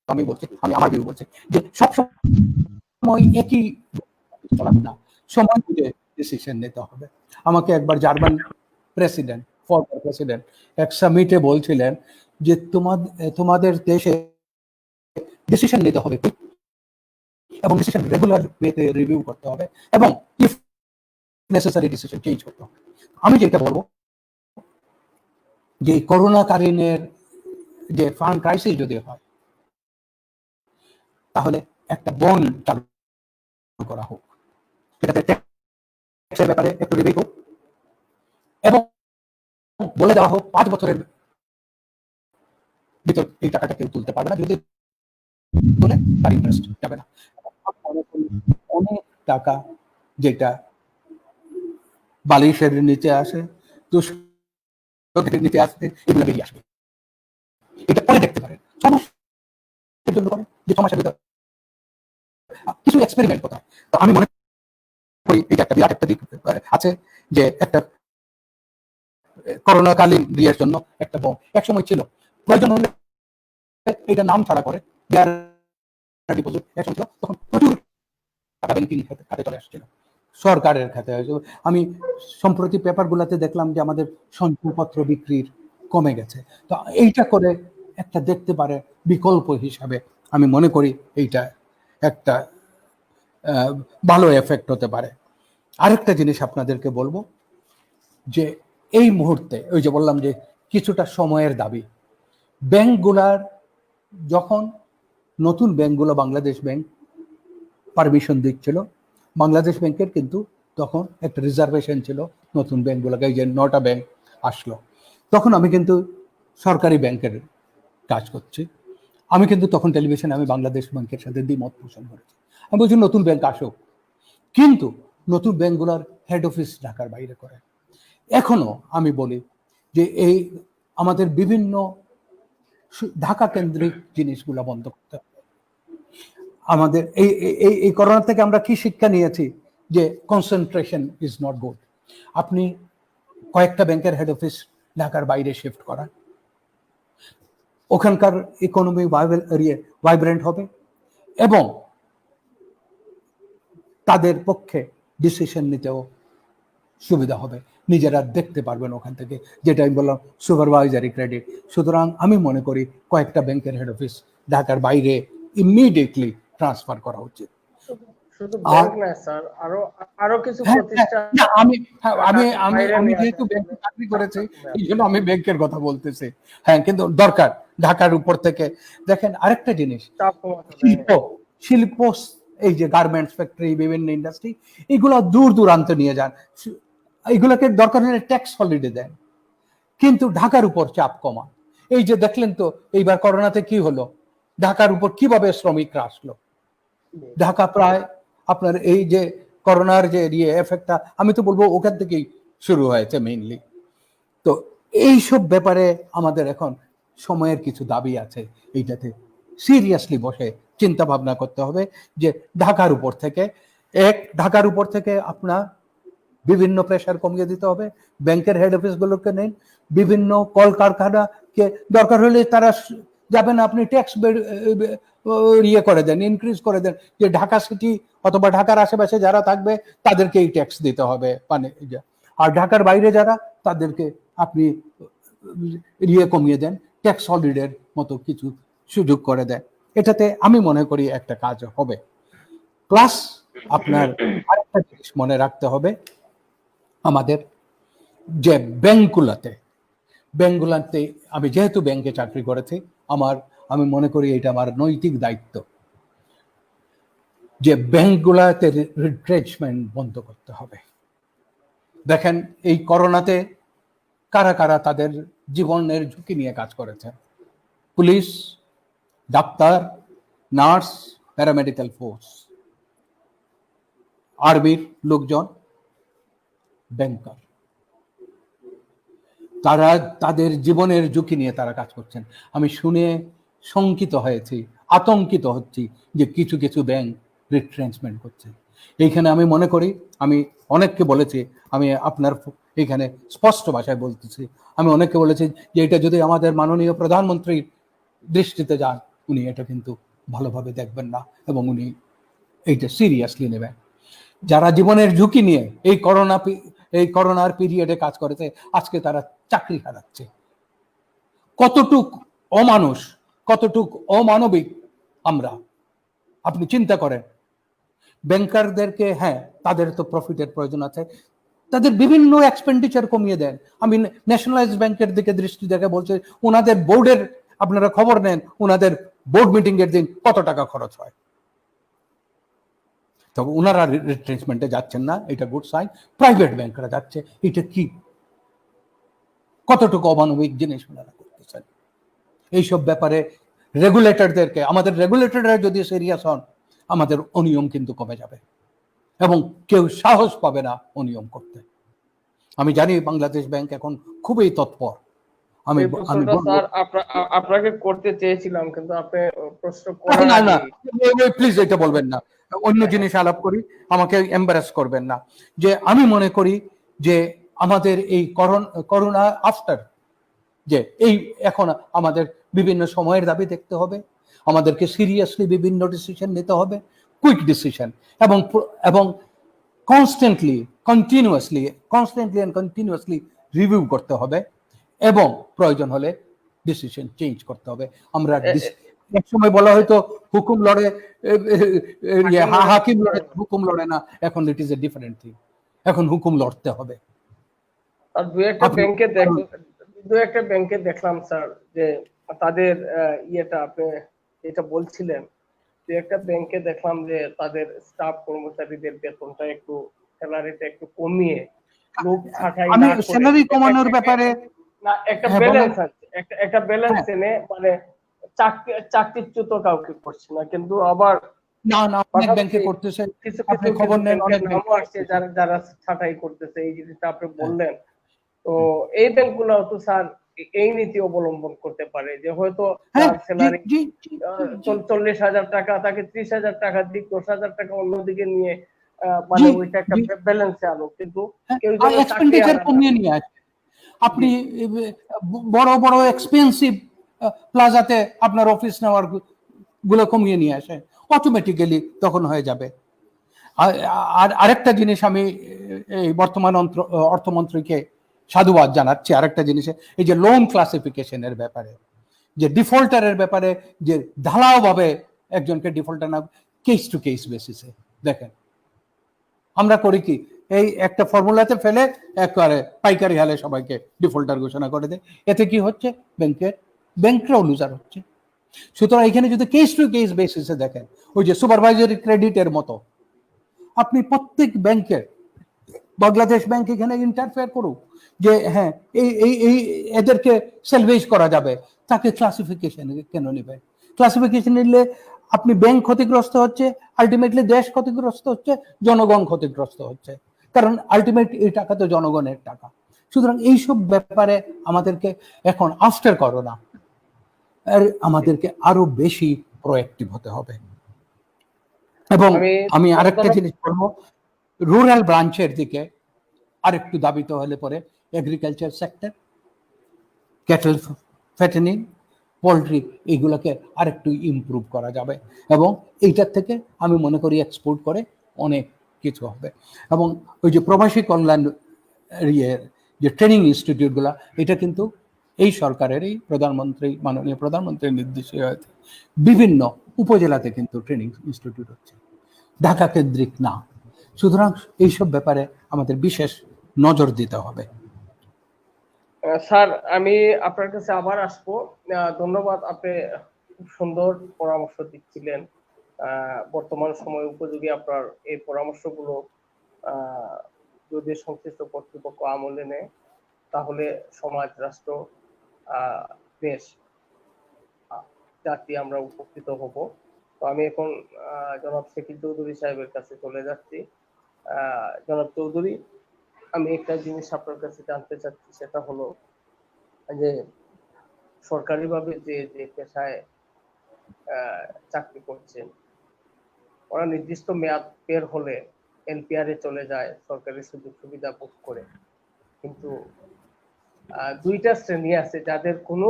আমি বলছি, আমি আমার ভিউ বলছি যে সব সময় একই চলাবে না, সময় বুঝে ডিসিশন নিতে হবে। আমাকে একবার জার্মান প্রেসিডেন্ট, ফর্মার প্রেসিডেন্ট এক সামিটে বলছিলেন যে তোমাদের দেশে ডিসিশন নিতে হবে এবং ডিসিশন রেগুলার ওয়েতে রিভিউ করতে হবে এবং ইফ নেসেসারি ডিসিশন চেঞ্জ করতে হবে। আমি যেটা বলবো যে করোনাকালীনের যে ফান্ড ক্রাইসিস যদি হয়, তাহলে একটা বন্ড চালু করা হোক, সেটাতে ট্যাক্সের ব্যাপারে একটু রিভিউ হোক এবং বলে দেওয়া হোক 5 বছরের ভিতর এই টাকাটা কেউ তুলতে পারবে না, যদি তুলে তার ইন্টারেস্ট যাবে না। অনেক টাকা যেটা বালিশের নিচে আসে, তো নিচে আসবে, এগুলো বেরিয়ে আসবে। এটা পরে দেখতে পারেন, 6 মাসের জন্য করেন যে 6 মাসের ভিতর কিছু এক্সপেরিমেন্ট কোথায়। তো আমি মনে করি এটা একটা বিরাট একটা দিক আছে, যে একটা করোনাকালীন ইয়ের জন্য একটা বম একসময় ছিল, প্রয়োজন হলে এটা নাম ছাড়া করে ডিপোজিট একসময় ছিল, তখন প্রচুর টাকা ব্যাংকিং খাতে চলে আসছিল, সরকারের খাতে। আমি সম্প্রতি পেপারগুলোতে দেখলাম যে আমাদের সঞ্চয়পত্র বিক্রির কমে গেছে। তো এইটা করে একটা দেখতে পারে বিকল্প হিসাবে আমি মনে করি এইটা একটা ভালো এফেক্ট হতে পারে। আরেকটা জিনিস আপনাদেরকে বলবো, যে এই মুহূর্তে ওই যে বললাম যে কিছুটা সময়ের দাবি, ব্যাংকগুলার যখন নতুন ব্যাংকগুলো বাংলাদেশ ব্যাংক পারমিশন দিচ্ছিল, বাংলাদেশ ব্যাংকের কিন্তু তখন একটা রিজার্ভেশন ছিল নতুন ব্যাংকগুলোকে, এই যে 9টা ব্যাংক আসলো, তখন আমি কিন্তু সরকারি ব্যাংকের কাজ করছি। আমি কিন্তু তখন টেলিভিশনে আমি বাংলাদেশ ব্যাংকের সাথে দ্বিমত পোষণ করেছি। আমি বলছি নতুন ব্যাংক আসুক, কিন্তু নতুন ব্যাংকগুলোর হেড অফিস ঢাকার বাইরে করে। এখনো আমি বলি যে এই আমাদের বিভিন্ন ঢাকা কেন্দ্রিক জিনিসগুলো বন্ধ করতে হবে। আমাদের এই করোনা থেকে আমরা কি শিক্ষা নিয়েছি, যে কনসেন্ট্রেশন ইজ নট গুড। আপনি কয়েকটা ব্যাংকের হেড অফিস ঢাকার বাইরে শিফট করা, ওখানকার ইকোনমি ভাইব্রেন্ট হবে এবং তাদের পক্ষে ডিসিশন নিতেও সুবিধা হবে, নিজেরা দেখতে পারবেন ওখান থেকে, যেটা আমি বললাম সুপারভাইজারি ক্রেডিট। সুতরাং আমি মনে করি কয়েকটা ব্যাংকের হেড অফিস ঢাকার বাইরে ইমিডিয়েটলি ট্রান্সফার করা উচিত। শুধু ব্যাংক না স্যার, আরো কিছু প্রতিষ্ঠান। আমি যেহেতু ব্যাংকে চাকরি করেছি এই জন্য আমি ব্যাংকের কথা বলতেছি। হ্যাঁ, কিন্তু দরকার ঢাকার উপর থেকে। দেখেন আরেকটা জিনিস, শিল্প এই যে গার্মেন্টস ফ্যাক্টরি, বিভিন্ন ইন্ডাস্ট্রি, এগুলো দূর দূরান্তে নিয়ে যান, এগুলোকে দরকার হলে ট্যাক্স হলিডে দেন, কিন্তু ঢাকার উপর চাপ কমান। এই যে দেখলেন তো এইবার করোনাতে কি হলো, ঢাকার উপর কিভাবে শ্রমিকরা আসলো। ঢাকা প্রায় আপনার এই যে করোনার যে এফেক্টটা, আমি তো বলবো ওখান থেকেই শুরু হয়েছে মেইনলি। তো এইসব ব্যাপারে আমাদের এখন সময়ের কিছু দাবি আছে, এইটাতে সিরিয়াসলি বসে চিন্তা ভাবনা করতে হবে, যে ঢাকার উপর থেকে আপনার বিভিন্ন প্রেশার কমিয়ে দিতে হবে। ব্যাংকের হেড অফিস গুলোকে নেন, বিভিন্ন কলকারখানাকে দরকার হলে তারা যাবেন, আপনি ট্যাক্স করে দেন, ইনক্রিজ করে দেন, যে ঢাকা সিটি অথবা ঢাকার আশেপাশে যারা থাকবে তাদেরকে এই ট্যাক্স দিতে হবে, মানে আর ঢাকার বাইরে যারা তাদেরকে আপনি কমিয়ে দেন, ট্যাক্স হলিডের মতো কিছু সুযোগ করে দেন। এটাতে আমি মনে করি একটা কাজ হবে। প্লাস আপনার আরেকটা জিনিস মনে রাখতে হবে, আমাদের যে ব্যাংকগুলোতে আমি যেহেতু ব্যাংকে চাকরি করেছি, আমি মনে করি এটা আমার নৈতিক দায়িত্ব, যে ব্যাংকগুলোতে রিট্রেচমেন্ট বন্ধ করতে হবে। দেখেন এই করোনাতে কারা কারা তাদের জীবনের ঝুঁকি নিয়ে কাজ করেছে, police, doctor, nurse, paramedical force, আর্মির লোকজন, ব্যাংকার, তারা তাদের জীবনের ঝুঁকি নিয়ে তারা কাজ করছেন। আমি শুনে শঙ্কিত হয়েছি, আতঙ্কিত হচ্ছি যে কিছু কিছু ব্যাংক রিট্রেঞ্চমেন্ট করছে। এইখানে আমি মনে করি, আমি অনেককে বলেছি, আমি আপনার এখানে স্পষ্ট ভাষায় বলতেছি, আমি অনেককে বলেছি যে এটা যদি আমাদের মাননীয় প্রধানমন্ত্রীর দৃষ্টিতে যান, উনি এটা কিন্তু ভালোভাবে দেখবেন না এবং উনি এইটা সিরিয়াসলি নেবেন। যারা জীবনের ঝুঁকি নিয়ে এই করোনার পিরিয়ডে কাজ করেছে, আজকে তারা চাকরি হারাচ্ছে। কতটুক অমানুষ, কতটুক অমানবিক আমরা, আপনি চিন্তা করেন। ব্যাংকারদেরকে, হ্যাঁ তাদের তো প্রফিটের প্রয়োজন আছে, তাদের বিভিন্ন এক্সপেন্ডিচার কমিয়ে দেন। আমি ন্যাশনালাইজ ব্যাংকের দিকে দৃষ্টি দেখে বলছি, ওনাদের বোর্ডের আপনারা খবর নেন, ওনাদের বোর্ড মিটিং এর দিন কত টাকা খরচ হয়। তবে ওনারা রিট্রেঞ্চমেন্টে যাচ্ছেন না, এটা গুড সাইন। প্রাইভেট ব্যাংকরা যাচ্ছে, এটা কি কতটুকু অমানবিক জিনিস ওনারা করতেছেন। এইসব ব্যাপারে রেগুলেটরদেরকে, আমাদের রেগুলেটররা যদি সিরিয়াস হন, আমাদের অনিয়ম কিন্তু কমে যাবে এবং কেউ সাহস পাবে না অনিয়ম করতে। আমি জানি বাংলাদেশ ব্যাংক এখন খুবই তৎপর। আমি আপনাকে করতে চেয়েছিলাম, কিন্তু আপনি প্রশ্ন না, প্লিজ এটা বলবেন না। অন্য জিনিস আলাপ করি, আমাকে এম্বারাস করবেন না। যে আমি মনে করি যে আমাদের এই করোনা আফটার, যে এই এখন আমাদের বিভিন্ন সময়ের দাবি দেখতে হবে, আমাদেরকে সিরিয়াসলি বিভিন্ন ডিসিশন নিতে হবে, কুইক ডিসিশন, এবং এবং কনস্ট্যান্টলি কন্টিনিউয়াসলি রিভিউ করতে হবে, এবং প্রয়োজন হলে ডিসিশন চেঞ্জ করতে হবে। আমরা এক সময় বলা হয়তো হুকুম লড়ে, হাকিম লড়ে, হুকুম লড়ে না, এখন it is a different thing, এখন হুকুম লড়তে হবে। আর দু একটা ব্যাংকে দেখলাম স্যার যে তাদের ইয়েটা আপনি যেটা বলছিলেন, দু একটা ব্যাংকে দেখলাম যে তাদের স্টাফ কর্মচারীদের বেতনটা একটু, স্যালারিটা একটু কমিয়ে লোক ছাঁটাই আমি না করে স্যালারি কমানোর ব্যাপারে না, একটা ব্যালেন্স আছে, একটা ব্যালেন্স এনে, মানে চাকরিচ্যুত কাউকে করছে না, কিন্তু আবার না অনেক ব্যাংকে করতেছে, কিছু আপনি খবর নেন, অনেক নামও আসছে যারা ছাঁটাই করতেছে, এই জিনিসটা আপনি বললেন। তো এই ব্যাংকগুলো তো স্যার এই নীতি অবলম্বন করতে পারে যে হয়তো স্যালারি 40,000 টাকা, তাকে 30,000 টাকা দিক, 10,000 টাকা অন্যদিকে নিয়ে, মানে ওইটা একটা ব্যালেন্সে আনো, কিন্তু কেউ যেন এক্সপেন্ডিচার কমিয়ে নিয়ে আসে। আপনি বড় বড় এক্সপেন্সিভ প্লাজাতে আপনার অফিস নেওয়ার গুলো কমিয়ে নিয়ে আসে, অটোমেটিক্যালি তখন হয়ে যাবে। আর আরেকটা জিনিস আমি এই বর্তমান অর্থমন্ত্রীকে সাধুবাদ জানাচ্ছি আরেকটা জিনিসে, এই যে লোন ক্লাসিফিকেশনের ব্যাপারে, যে ডিফল্টারের ব্যাপারে, যে ঢালাও ভাবে একজনকে ডিফল্টার না, কেস টু কেস বেসিসে দেখেন আমরা করি কি, এই একটা ফর্মুলাতে ফেলে একবারে পাইকারি হালে সবাইকে ডিফল্টার ঘোষণা করে দেয়। এতে কি হচ্ছে, ব্যাংকরাও লুজার হচ্ছে। সুতরাং এখানে যদি কেস টু কেস বেসিসে দেখেন, ওই যে সুপারভাইজারি ক্রেডিটের মতো, আপনি প্রত্যেক ব্যাংকের, বাংলাদেশ ব্যাংক এখানে ইন্টারফেয়ার করুক যে হ্যাঁ এই এদেরকে সেলভেজ করা যাবে, তাকে ক্লাসিফিকেশন কেন নেবে? ক্লাসিফিকেশন নিলে আপনি ব্যাংক ক্ষতিগ্রস্ত হচ্ছে, আলটিমেটলি দেশ ক্ষতিগ্রস্ত হচ্ছে, জনগণ ক্ষতিগ্রস্ত হচ্ছে, কারণ আলটিমেট এই টাকা তো জনগণের টাকা। সুতরাং এইসব ব্যাপারে আমাদেরকে এখন আফটার করোনা আমাদেরকে আরো বেশি প্রোঅ্যাক্টিভ হতে হবে। এবং আমি আরেকটা জিনিস বলবো, রুরাল ব্রাঞ্চের দিকে আরেকটু দাবিত হলে পরে agriculture sector, cattle fattening, poultry, এইগুলোকে আরেকটু ইমপ্রুভ করা যাবে, এবং এইটার থেকে আমি মনে করি এক্সপোর্ট করে অনেক কিছু হবে। এবং ওই যে প্রবাসী কল্যাণ যে ট্রেনিং ইনস্টিটিউটগুলো, এটা কিন্তু এই সরকারের, এই মাননীয় প্রধানমন্ত্রীর নির্দেশে হয়েছে, বিভিন্ন উপজেলাতে কিন্তু ট্রেনিং ইনস্টিটিউট হচ্ছে, ঢাকা কেন্দ্রিক না। সুতরাং এইসব ব্যাপারে আমাদের বিশেষ নজর দিতে হবে। স্যার, আমি আপনার কাছে আবার আসবো। ধন্যবাদ, আপনি খুব সুন্দর পরামর্শ দিচ্ছিলেন। বর্তমান সময় উপযোগী আপনার এই পরামর্শগুলো যদি সংশ্লিষ্ট কর্তৃপক্ষ আমলে নেয়, তাহলে সমাজ, রাষ্ট্র, দেশ, জাতি আমরা উপকৃত হব। তো আমি এখন জনাব শেখিল চৌধুরী সাহেবের কাছে চলে যাচ্ছি। জনাব চৌধুরী, আমি একটা জিনিস আপনার কাছে জানতে চাচ্ছি, সেটা হলো যে সরকারিভাবে যে পেশায় চাকরি করছেন, ওরা নির্দিষ্ট মেয়াদ পের হলে এনপিআর এ চলে যায় সরকারি সুযোগ সুবিধা ভোগ করে, কিন্তু দুইটা শ্রেণী আছে যাদের কোনো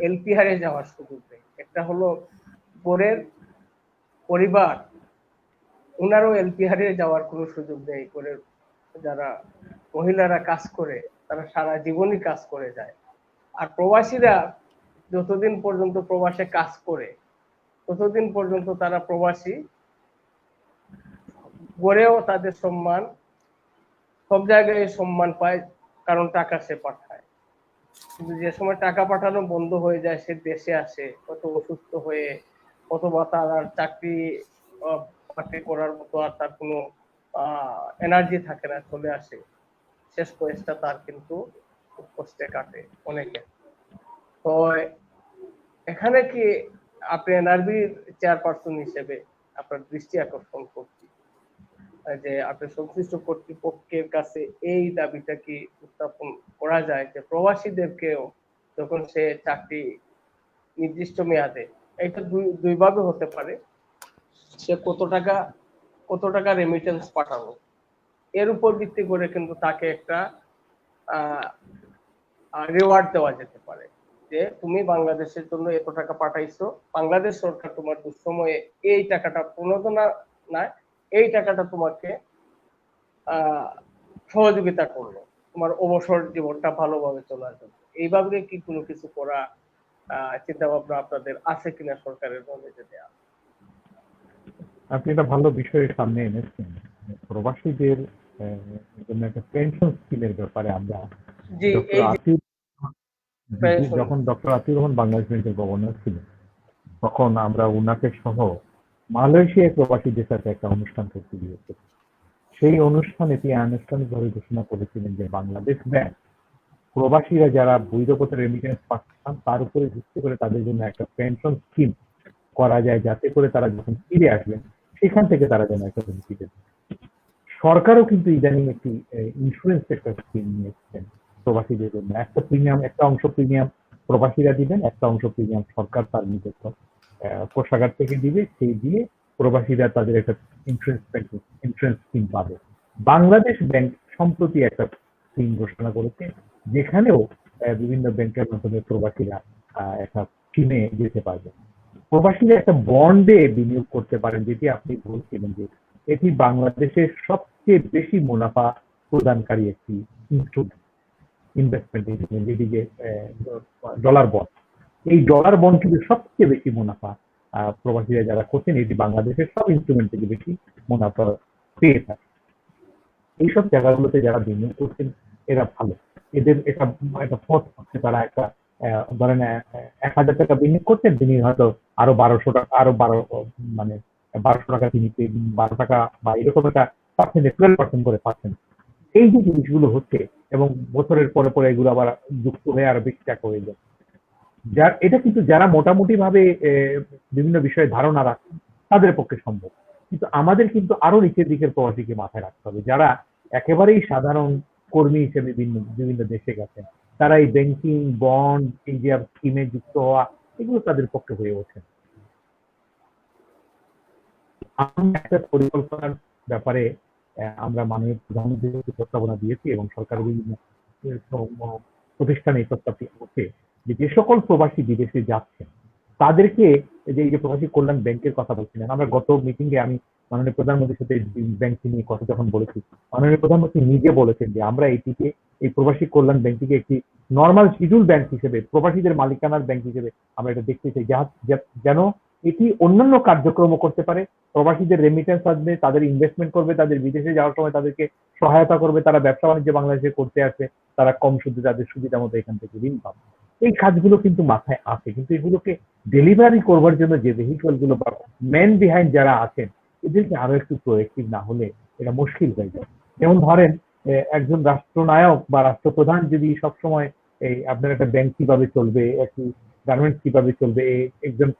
এলপিআর এ যাওয়ার সুযোগ নেই। একটা হলো পরের পরিবার, ওনারও এলপিআর এ যাওয়ার কোনো সুযোগ নেই। করে যারা মহিলারা কাজ করে, তারা সারা জীবনই কাজ করে যায়। আর প্রবাসীরা যতদিন পর্যন্ত প্রবাসে কাজ করে, ততদিন পর্যন্ত তারা প্রবাসী, গড়েও তাদের সম্মান, সব জায়গায় সম্মান পায়, কারণ টাকা সে পাঠায়। কিন্তু যে সময় টাকা পাঠানো বন্ধ হয়ে যায়, সে দেশে আসে কত অসুস্থ হয়ে, অথবা তার আর চাকরি করার মতো আর তার কোনো এনার্জি থাকে না, চলে আসে। শেষ বয়সটা তার কিন্তু খুব কষ্টে কাটে অনেকে। তো এখানে কি আপনি এনআরবির চেয়ারপারসন হিসেবে আপনার দৃষ্টি আকর্ষণ করছি যে আপনি সংশ্লিষ্ট কর্তৃপক্ষের কাছে এই দাবিটা কি উত্থাপন করা যায় যে প্রবাসীদেরকেও যখন সে চাকরি নির্দিষ্ট মেয়াদে, এটা দুইভাবে হতে পারে, সে কত টাকা রেমিটেন্স পাঠানো, এর উপর ভিত্তি করে কিন্তু তাকে একটা রিওয়ার্ড দেওয়া যেতে পারে যে তুমি বাংলাদেশের জন্য এত টাকা পাঠাইছো, বাংলাদেশ সরকার তোমার দুঃসময়ে এই টাকাটা প্রণোদনা না, এই টাকাটা তোমাকে সহযোগিতা করলো তোমার অবসর জীবনটা ভালোভাবে চলার জন্য। এইভাবে কি কোনো কিছু করা চিন্তা ভাবনা আপনাদের আছে কিনা সরকারের নলেজে দেয়া? আপনি একটা ভালো বিষয় সামনে এনেছেন। প্রবাসীদের জন্য একটা পেনশন স্কিমের ব্যাপারে আমরা যখন ডক্টর আতিউর রহমান বাংলাদেশ ব্যাংকের গভর্নর ছিলেন, তখন আমরা উনাকে সহ মালয়েশিয়ায় প্রবাসীদের সাথে একটা অনুষ্ঠান করতে গিয়েছি। সেই অনুষ্ঠানে তিনি আনুষ্ঠানিকভাবে ঘোষণা করেছিলেন যে বাংলাদেশ ব্যাংক প্রবাসীরা যারা বৈধ পথে রেমিটেন্স পাঠান তার উপরে ভিত্তি করে তাদের জন্য একটা পেনশন স্কিম করা যায়, যাতে করে তারা যখন ফিরে আসবেন সেখান থেকে তারা যেন একটা বেনিফিট। সরকারও কিন্তু ইদানিং একটি ইন্স্যুরেন্স একটা স্কিম নিয়েছেন প্রবাসীদের জন্য। একটা অংশ প্রিমিয়াম প্রবাসীরা দিবেন, একটা অংশ প্রিমিয়াম সরকার তার নিজস্ব কোষাগার থেকে দিবে, সেই দিয়ে প্রবাসীরা তাদের একটা ইন্স্যুরেন্স স্কিম পাবে। বাংলাদেশ ব্যাংক সম্প্রতি একটা স্কিম ঘোষণা করেছে, যেখানেও বিভিন্ন ব্যাংকের মাধ্যমে প্রবাসীরা একটা স্কিমে যেতে পারবে। প্রবাসীরা একটা বন্ডে বিনিয়োগ করতে পারেন, যেটি আপনি বলছিলেন যে এটি বাংলাদেশের সবচেয়ে বেশি মুনাফা প্রদানকারী একটি ইনভেস্টমেন্ট, যেটিকে ডলার বন্ড। এই ডলার বন্ড কিন্তু সবচেয়ে বেশি মুনাফা প্রবাসীরা যারা করছেন, এটি বাংলাদেশের সব ইনস্ট্রুমেন্ট থেকে বেশি মুনাফা পেয়ে থাকে। এইসব জায়গাগুলোতে যারা বিনিয়োগ করছেন এরা ভালো, এদের এটা একটা পথ হচ্ছে, তারা একটা ধরেন 1,000 টাকা বিনিয়োগ করছেন, তিনি হয়তো আরো 1200 টাকা, মানে 1200 টাকা তিনি 12 টাকা বা এরকম একটা পাচ্ছেন, 12% করে পাচ্ছেন। এই যে জিনিসগুলো হচ্ছে এবং বছরের পরে পরে এগুলো আবার যুক্ত হয়ে আরো বেশি টাকা হয়ে যায়। এটা কিন্তু যারা মোটামুটি ভাবে বিভিন্ন বিষয়ে ধারণা রাখেন তাদের পক্ষে সম্ভব, কিন্তু আমাদের কিন্তু আরো নিচের দিকের প্রবাসীকে মাথায় রাখতে হবে, যারা একেবারেই সাধারণ কর্মী হিসেবে বিভিন্ন দেশে গেছেন, তারা এই ব্যাংকিং, বন্ড, এই যে স্কিমে যুক্ত হওয়া, এগুলো তাদের পক্ষে হয়ে ওঠে। একটা পরিকল্পনার ব্যাপারে আমরা মাননীয় প্রধানমন্ত্রীকে প্রস্তাবনা দিয়েছি এবং সরকারের বিভিন্ন প্রতিষ্ঠানে এই প্রস্তাবটি হচ্ছে যে সকল প্রবাসী বিদেশে যাচ্ছেন তাদেরকে, যে প্রবাসী কল্যাণ ব্যাংকের কথা বলছিলেন, আমরা গত মিটিং এ আমি মাননীয় প্রধানমন্ত্রীর সাথে ব্যাংক নিয়ে কথা যখন বলেছি, মাননীয় প্রধানমন্ত্রী নিজে বলেছেন যে আমরা এটিকে, এই প্রবাসী কল্যাণ ব্যাংকটিকে একটি নর্মাল শিডিউল ব্যাংক হিসেবে, প্রবাসীদের মালিকানার ব্যাংক হিসেবে আমরা এটা দেখতে চাই, যেন এটি অন্যান্য কার্যক্রমও করতে পারে। প্রবাসীদের রেমিটেন্স আসবে, তাদের ইনভেস্টমেন্ট করবে, তাদের বিদেশে যাওয়ার সময় তাদেরকে সহায়তা করবে, তারা ব্যবসা বাণিজ্য বাংলাদেশে করতে আসে, তারা কম সুদে তাদের সুবিধা মতো এখান থেকে ঋণ পাবে। এই কাজগুলো কিন্তু মাথায় আছে, কিন্তু এগুলোকে ডেলিভারি করবার জন্য যে ভেহিকল গুলো বা ম্যান বিহাইন্ড যারা আছেন, এদেরকে আরো একটু প্রোয়েক্টিভ না হলে এটা মুশকিল হয়ে যায়। যেমন ধরেন একজন রাষ্ট্রনায়ক বা রাষ্ট্রপ্রধান যদি সবসময় এই আপনার একটা ব্যাংক কিভাবে চলবে, একটি গার্মেন্টস কিভাবে চলবে, একজন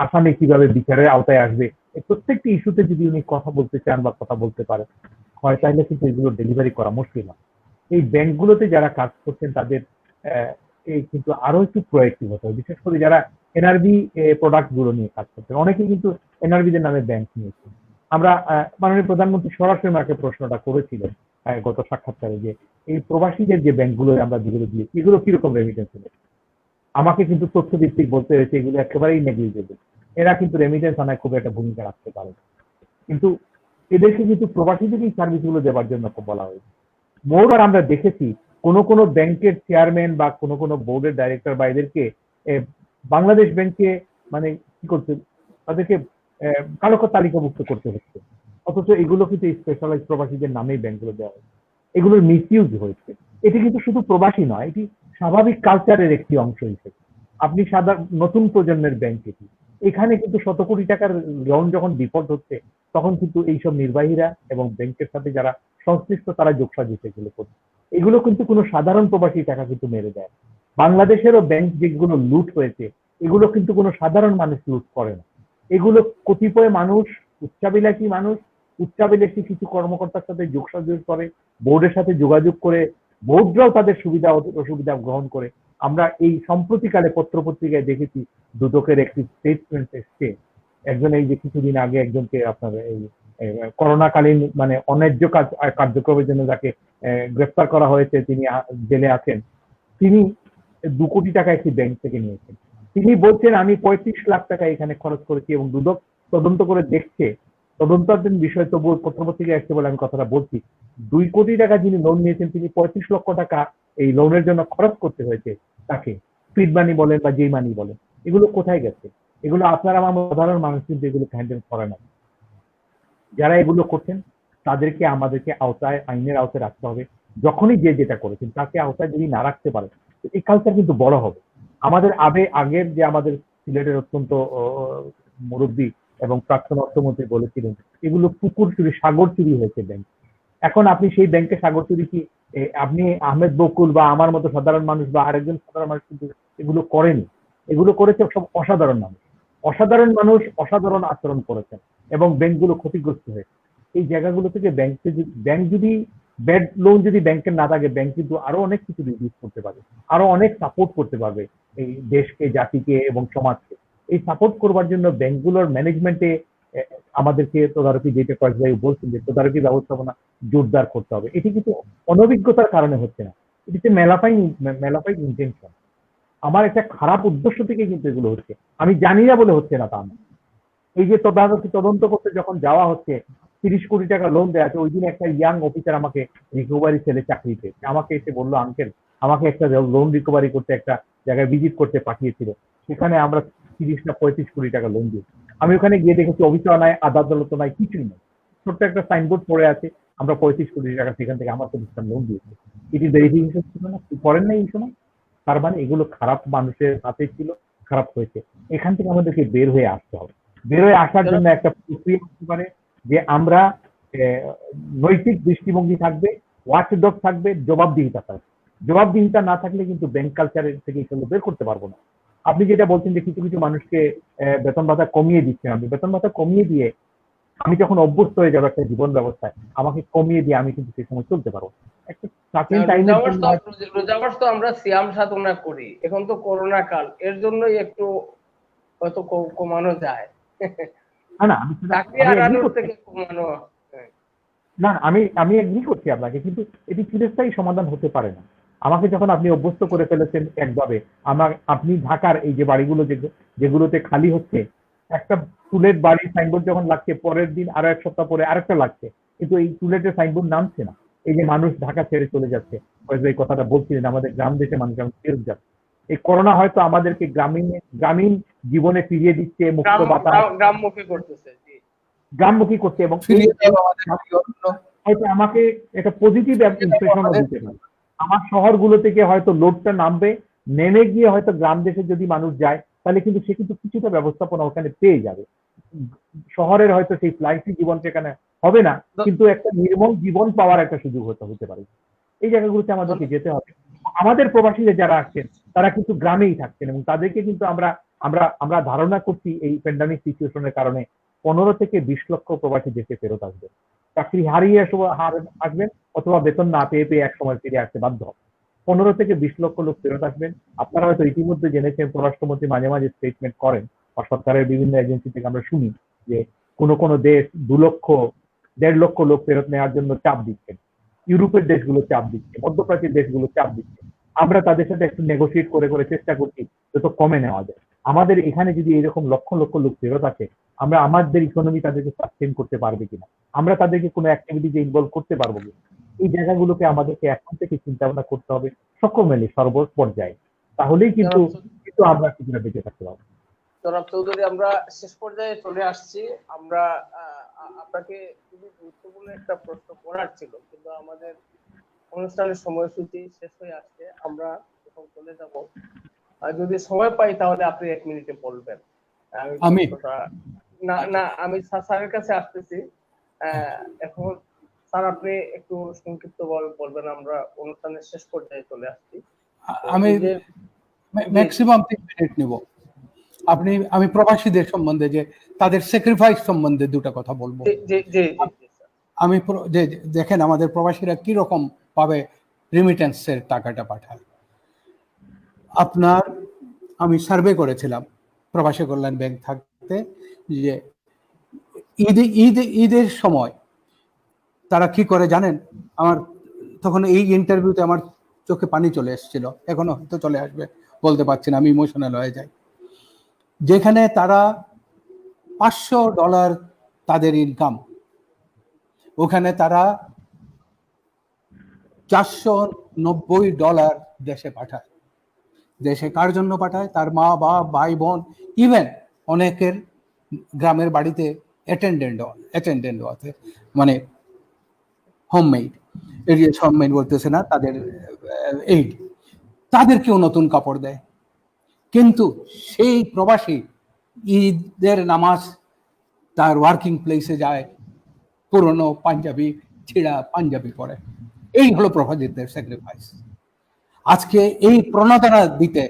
আসামি কিভাবে বিচারের আওতায় আসবে, প্রত্যেকটি ইস্যুতে যদি উনি কথা বলতে চান বা কথা বলতে পারেন হয়, তাহলে কিন্তু এগুলো ডেলিভারি করা মুশকিল হয়। এই ব্যাংকগুলোতে যারা কাজ করছেন তাদের এই কিন্তু আরো একটু প্রোয়েক্টিভ হতে হবে, বিশেষ করে যারা এনআরবি প্রোডাক্ট গুলো নিয়ে কাজ করছেন। অনেকেই কিন্তু এনআরবিদের নামে ব্যাংক নিয়েছে। আমরা মাননীয় প্রধানমন্ত্রী সরাসরি আমাকে প্রশ্নটা করেছিলেন গত সাক্ষাৎকারে, যে এই প্রবাসীদের যে ব্যাংকগুলো আমরা যেগুলো দিয়েছি এগুলো কিরকম রেমিটেন্স হবে। আমাকে কিন্তু তথ্য ভিত্তিক বলতে হয়েছে এগুলো একেবারেই নেগলিজেবল, এরা কিন্তু রেমিটেন্স আনায় খুব একটা ভূমিকা রাখতে পারে, কিন্তু এদেরকে কিন্তু প্রবাসীদের এই সার্ভিসগুলো দেওয়ার জন্য বলা হয়েছে। মোর আমরা দেখেছি কোন ব্যাংকের চেয়ারম্যান বা কোন বোর্ডের ডাইরেক্টর বা এদেরকে বাংলাদেশ ব্যাংকে মানে কি করতে, তাদেরকে কালো তালিকাভুক্ত করতে হচ্ছে, অথচ এগুলো কিন্তু স্পেশালাইজ প্রবাসীদের নামেই ব্যাংকগুলো দেওয়া হয়েছে। এগুলোর মিসইউজ হয়েছে। এটি কিন্তু শুধু প্রবাসী নয়, এটি স্বাভাবিক কালচারের একটি অংশ হিসেবে। আপনি নতুন প্রজন্মের ব্যাংক, এটি এখানে কিন্তু শত কোটি টাকার লোন যখন ডিফল্ট হচ্ছে, তখন কিন্তু এইসব নির্বাহীরা এবং ব্যাংকের সাথে যারা সংশ্লিষ্ট তারা যোগসাজশ এগুলো করছে। এগুলো কিন্তু কোনো সাধারণ প্রবাসী টাকা কিন্তু মেরে দেয়। বাংলাদেশেরও ব্যাংক যেগুলো লুট হয়েছে, এগুলো কিন্তু কোনো সাধারণ মানুষ লুট করে না। এগুলো কতিপয় মানুষ, উচ্চাভিলাষী মানুষ, উচ্চাভিলাষী কিছু কর্মকর্তার সাথে যোগসাজশ করে, বোর্ডের সাথে যোগাযোগ করে, বোর্ডরাও তাদের সুবিধা অসুবিধা গ্রহণ করে। আমরা এই সম্প্রতিকালে পত্রপত্রিকায় দেখেছি দুদকের একটি স্টেটমেন্ট এসছে একজন এই যে কিছুদিন আগে একজনকে আপনার এই করোনাকালীন মানে অন্যায্য কার্যক্রমের জন্য যাকে গ্রেফতার করা হয়েছে, তিনি জেলে আছেন, তিনি 2 কোটি টাকা একটি ব্যাংক থেকে নিয়েছেন। তিনি বলছেন আমি 35 লাখ টাকা এখানে খরচ করেছি, এবং দুদক তদন্ত করে দেখছে, তদন্তাধীন বিষয় তবুও পত্রপত্রিকা আসছে বলে আমি কথাটা বলছি, 2 কোটি টাকা যিনি লোন নিয়েছেন তিনি 35 লক্ষ টাকা এই লোনের জন্য খরচ করতে হয়েছে তাকে। ফিড মানি বলেন বা যেই মানি বলেন, এগুলো কোথায় গেছে? এগুলো আপনার আমার সাধারণ মানুষ কিন্তু এগুলো হ্যান্ডেল করে না। যারা এগুলো করছেন তাদেরকে আমাদেরকে আইনের আওতায় রাখতে হবে। যখনই যে যেটা করেছেন তাকে আওতায় যদি না রাখতে পারে, এই কালচার কিন্তু বড় হবে। আমাদের আগের যে আমাদের সিলেটের অত্যন্ত মুরব্বী এবং প্রাক্তন অর্থমন্ত্রী বলেছিলেন, এগুলো পুকুর চুরি, সাগর চুরি হয়েছে ব্যাংক। এখন আপনি সেই ব্যাংকে সাগর চুরি কি আপনি আহমেদ বকুল বা আমার মতো সাধারণ মানুষ বা আরেকজন সাধারণ মানুষ কিন্তু এগুলো করেনি। এগুলো করেছে সব অসাধারণ মানুষ। অসাধারণ মানুষ অসাধারণ আচরণ করেছেন এবং ব্যাংকগুলো ক্ষতিগ্রস্ত হয়েছে। এই জায়গাগুলো থেকে ব্যাংক যদি ব্যাড লোন যদি ব্যাংকের না থাকে, ব্যাংক কিন্তু আরো অনেক কিছু রিডিউস করতে পারবে, আরো অনেক সাপোর্ট করতে পারবে এই দেশকে, জাতিকে এবং সমাজকে। এই সাপোর্ট করবার জন্য ব্যাংকগুলোর ম্যানেজমেন্টে আমাদেরকে তদারকি, যেটা কয়েক ভাই বলছেন যে তদারকি ব্যবস্থাপনা জোরদার করতে হবে। এটি কিন্তু অনভিজ্ঞতার কারণে হচ্ছে না, এটি হচ্ছে মেলাফাইড ইন্টেনশন। আমার একটা খারাপ উদ্দেশ্য থেকে কিন্তু এগুলো হচ্ছে, আমি জানি না বলে হচ্ছে না তা না। এই যে তদন্ত করতে যখন যাওয়া হচ্ছে, 30 কোটি টাকা লোন দেওয়া আছে, ওই দিন একটা ইয়াং অফিসার আমাকে রিকভারি সেলে চাকরিতে আমাকে এসে বললো, আঙ্কেল আমাকে একটা লোন রিকভারি করতে একটা জায়গায় ভিজিট করতে পাঠিয়েছিল, সেখানে আমরা 30 না 35 কোটি টাকা লোন দিই। আমি ওখানে গিয়ে দেখেছি অফিসার নাই, আদালত নাই, কিছুই নেই, ছোট্ট একটা সাইনবোর্ড পড়ে আছে, আমরা 35 কোটি টাকা সেখান থেকে আমার প্রতিষ্ঠান লোন দিয়েছি। এটি ভেরিফিকেশন ছিল না, করেন না এই সময়। তার মানে এগুলো খারাপ মানুষের হাতে ছিল, খারাপ হয়েছে। এখান থেকে আমাদেরকে বের হয়ে আসতে হবে। বের হয়ে আসার জন্য একটা প্রক্রিয়া হতে পারে যে আমরা নৈতিক দৃষ্টিভঙ্গি থাকবে, ওয়াচডগ থাকবে, জবাবদিহিতা থাকবে। জবাবদিহিতা না থাকলে কিন্তু ব্যাংক কালচারের থেকে এগুলো বের করতে পারবো না। আপনি যেটা বলছেন যে কিছু কিছু মানুষকে বেতন ভাতা কমিয়ে দিচ্ছেন, আপনি বেতন ভাতা কমিয়ে দিয়ে আমি যখন অভ্যস্ত হয়ে যাবো একটা জীবন ব্যবস্থায়, আমাকে কমিয়ে দিয়ে আমি কিন্তু সেই সময় চলতে পারবো। একটা সার্টেন টাইমের জন্য রোজাবাস তো আমরা সিয়াম সাধনা করি, এখন তো করোনা কাল, এর জন্যই একটু হয়তো কমানো যায়। না আমি থেকে কমানো, না আমি এগ্রি করছি আপনাকে, কিন্তু এটি চিরস্থায়ী সমাধান হতে পারে না। আমাকে যখন আপনি অভ্যস্ত করে ফেলেছেন একভাবে, আপনি ঢাকার এই যে বাড়িগুলো যেগুলোতে খালি হচ্ছে, একটা টুলেট বাড়ির সাইনবোর্ড যখন লাগছে, পরের দিন আরো 1 সপ্তাহ পরে আরেকটা লাগছে, কিন্তু এই টুলেটের সাইনবোর্ড নামছে না। এই যে মানুষ ঢাকা ছেড়ে চলে যাচ্ছে, এই কথাটা বলছিলেন, আমাদের গ্রাম দেশে মানুষ এখন ফেরত যাচ্ছে। এই করোনা হয়তো আমাদেরকে গ্রামীণ জীবনে ফিরিয়ে দিচ্ছে, মুক্ত বাতাস, গ্রামমুখী করছে, এবং হয়তো আমাকে একটা পজিটিভ ইমপ্রেশনও দিতে পারে। আমার শহরগুলো থেকে হয়তো লোডটা নামবে, নেমে গিয়ে হয়তো গ্রাম দেশে যদি মানুষ যায়, তাহলে কিন্তু সে কিন্তু কিছুটা ব্যবস্থাপনা ওখানে পেয়ে যাবে। শহরের হয়তো সেই ফ্লাইটি জীবন সেখানে হবে না, কিন্তু একটা নির্মল জীবন পাওয়ার একটা সুযোগ হতে পারে। এই জায়গাগুলোতে আমাদেরকে যেতে হবে। আমাদের প্রবাসীরা যারা আসছেন তারা কিন্তু গ্রামেই থাকছেন, এবং তাদেরকে কিন্তু আমরা ধারণা করছি এই প্যান্ডামিক সিচুয়েশনের কারণে 15 থেকে 20 লক্ষ প্রবাসী দেশে ফেরত আসবে। চাকরি হারিয়ে আসবেন, অথবা বেতন না পেয়ে এক সময় ফিরে আসতে বাধ্য হবে। 15 থেকে 20 লক্ষ লোক ফেরত আসবেন। আপনারা হয়তো ইতিমধ্যে জেনেছেন, পররাষ্ট্রমন্ত্রী মাঝে মাঝে স্টেটমেন্ট করেন, বা সরকারের বিভিন্ন এজেন্সি থেকে আমরা শুনি যে কোনো দেশ 2 লক্ষ 1.5 লক্ষ লোক ফেরত নেওয়ার জন্য চাপ দিচ্ছেন, ইউরোপের দেশগুলো চাপ দিচ্ছে, মধ্যপ্রাচ্যের দেশগুলো চাপ দিচ্ছে। আমরা তাদের সাথে একটু নেগোসিয়েট করে চেষ্টা করছি যত কমে নেওয়া যায়। আমাদের এখানে যদি এরকম লক্ষ লক্ষ লোক ফেরত আসে, আমরা আমাদের ইকোনমি তাদেরকে সাস্টেইন করতে পারবে কিনা, আমরা তাদেরকে কোনো অ্যাক্টিভিটিতে ইনভলভ করতে পারবো কিনা, এই জায়গাগুলোকে আমাদেরকে এখন থেকে চিন্তা ভাবনা করতে হবে সকলে সর্বপর্যায়ে। তাহলেই কিন্তু আমরা কিছুটা বেঁচে থাকতে পারবো। জনাব চৌধুরী, আমরা শেষ পর্যায়ে চলে আসছি। আমরা আপনাকে খুবই গুরুত্বপূর্ণ একটা প্রশ্ন করার ছিল, কিন্তু আমাদের অনুষ্ঠানের সময়সূচি শেষ হয়ে আসছে, আমরা এখন চলে যাব। যদি সময় পাই তাহলে আপনি 1 মিনিটে বলবেন। আমি স্যারের কাছে আসতেছি এখন। স্যার, আপনি একটু সংক্ষিপ্ত বলবেন, আমরা অনুষ্ঠানের শেষ পর্যায়ে চলে আসছি। আমি ম্যাক্সিমাম 3 মিনিট নিব। আমি প্রবাসীদের সম্বন্ধে, যে তাদের স্যাক্রিফাইস সম্বন্ধে 2টা কথা বলবো। আমি দেখেন আমাদের প্রবাসীরা কি রকম ভাবে রিমিটেন্সের টাকাটা পাঠায়। আমি সার্ভে করেছিলাম, প্রবাসী কল্যাণ ব্যাংক থাকতে যে ঈদের সময় তারা কি করে জানেন? আমার তখন এই ইন্টারভিউতে আমার চোখে পানি চলে এসেছিল, এখনো হয়তো চলে আসবে, বলতে পারছি না, আমি ইমোশনাল হয়ে যাই। যেখানে তারা $500 তাদের ইনকাম, ওখানে তারা $490 দেশে পাঠায়। দেশে কার জন্য পাঠায়? তার মা বাপ, ভাই বোন, ইভেন অনেকের গ্রামের বাড়িতে অ্যাটেন্ডেন্টও আছে, মানে হোমমেড, হোমমেড বলতেছে না, তাদের এইড, তাদেরকেও নতুন কাপড় দেয়। কিন্তু সেই প্রবাসী ঈদের নামাজ তার ওয়ার্কিং প্লেসে যায় পুরনো পাঞ্জাবি, ছিঁড়া পাঞ্জাবি পরে। এই হলো প্রবাসীদের স্যাক্রিফাইস। আজকে এই প্রণোদনা দিতে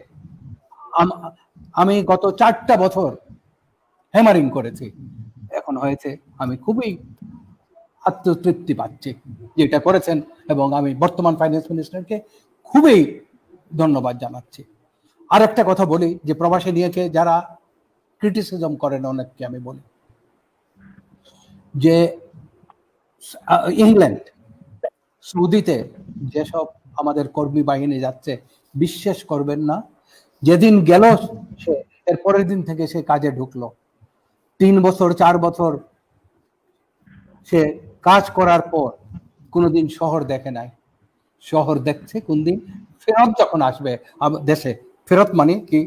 আমি গত 4টা বছর হ্যামারিং করেছি, এখন হয়েছে আমি খুবই আত্মতৃপ্তি পাচ্ছি যেটা করেছেন, এবং আমি বর্তমান ফাইন্যান্স মিনিস্টারকে খুবই ধন্যবাদ জানাচ্ছি। আর একটা কথা বলি, যে প্রবাসী নিয়ে যারা ক্রিটিসিজম করেন অনেককে আমি বলি যে ইংল্যান্ড, সৌদিতে যেসব আমাদের কর্মী বাহিনী যাচ্ছে, বিশ্বাস করবেন না, যেদিন গেল সে এর পরের দিন থেকে সে কাজে ঢুকলো। 3 বছর 4 বছর সে কাজ করার পর কোনোদিন শহর দেখে নাই। শহর দেখছে কোন দিন? ফেরত যখন আসবে দেশে, ফেরত মানে কি,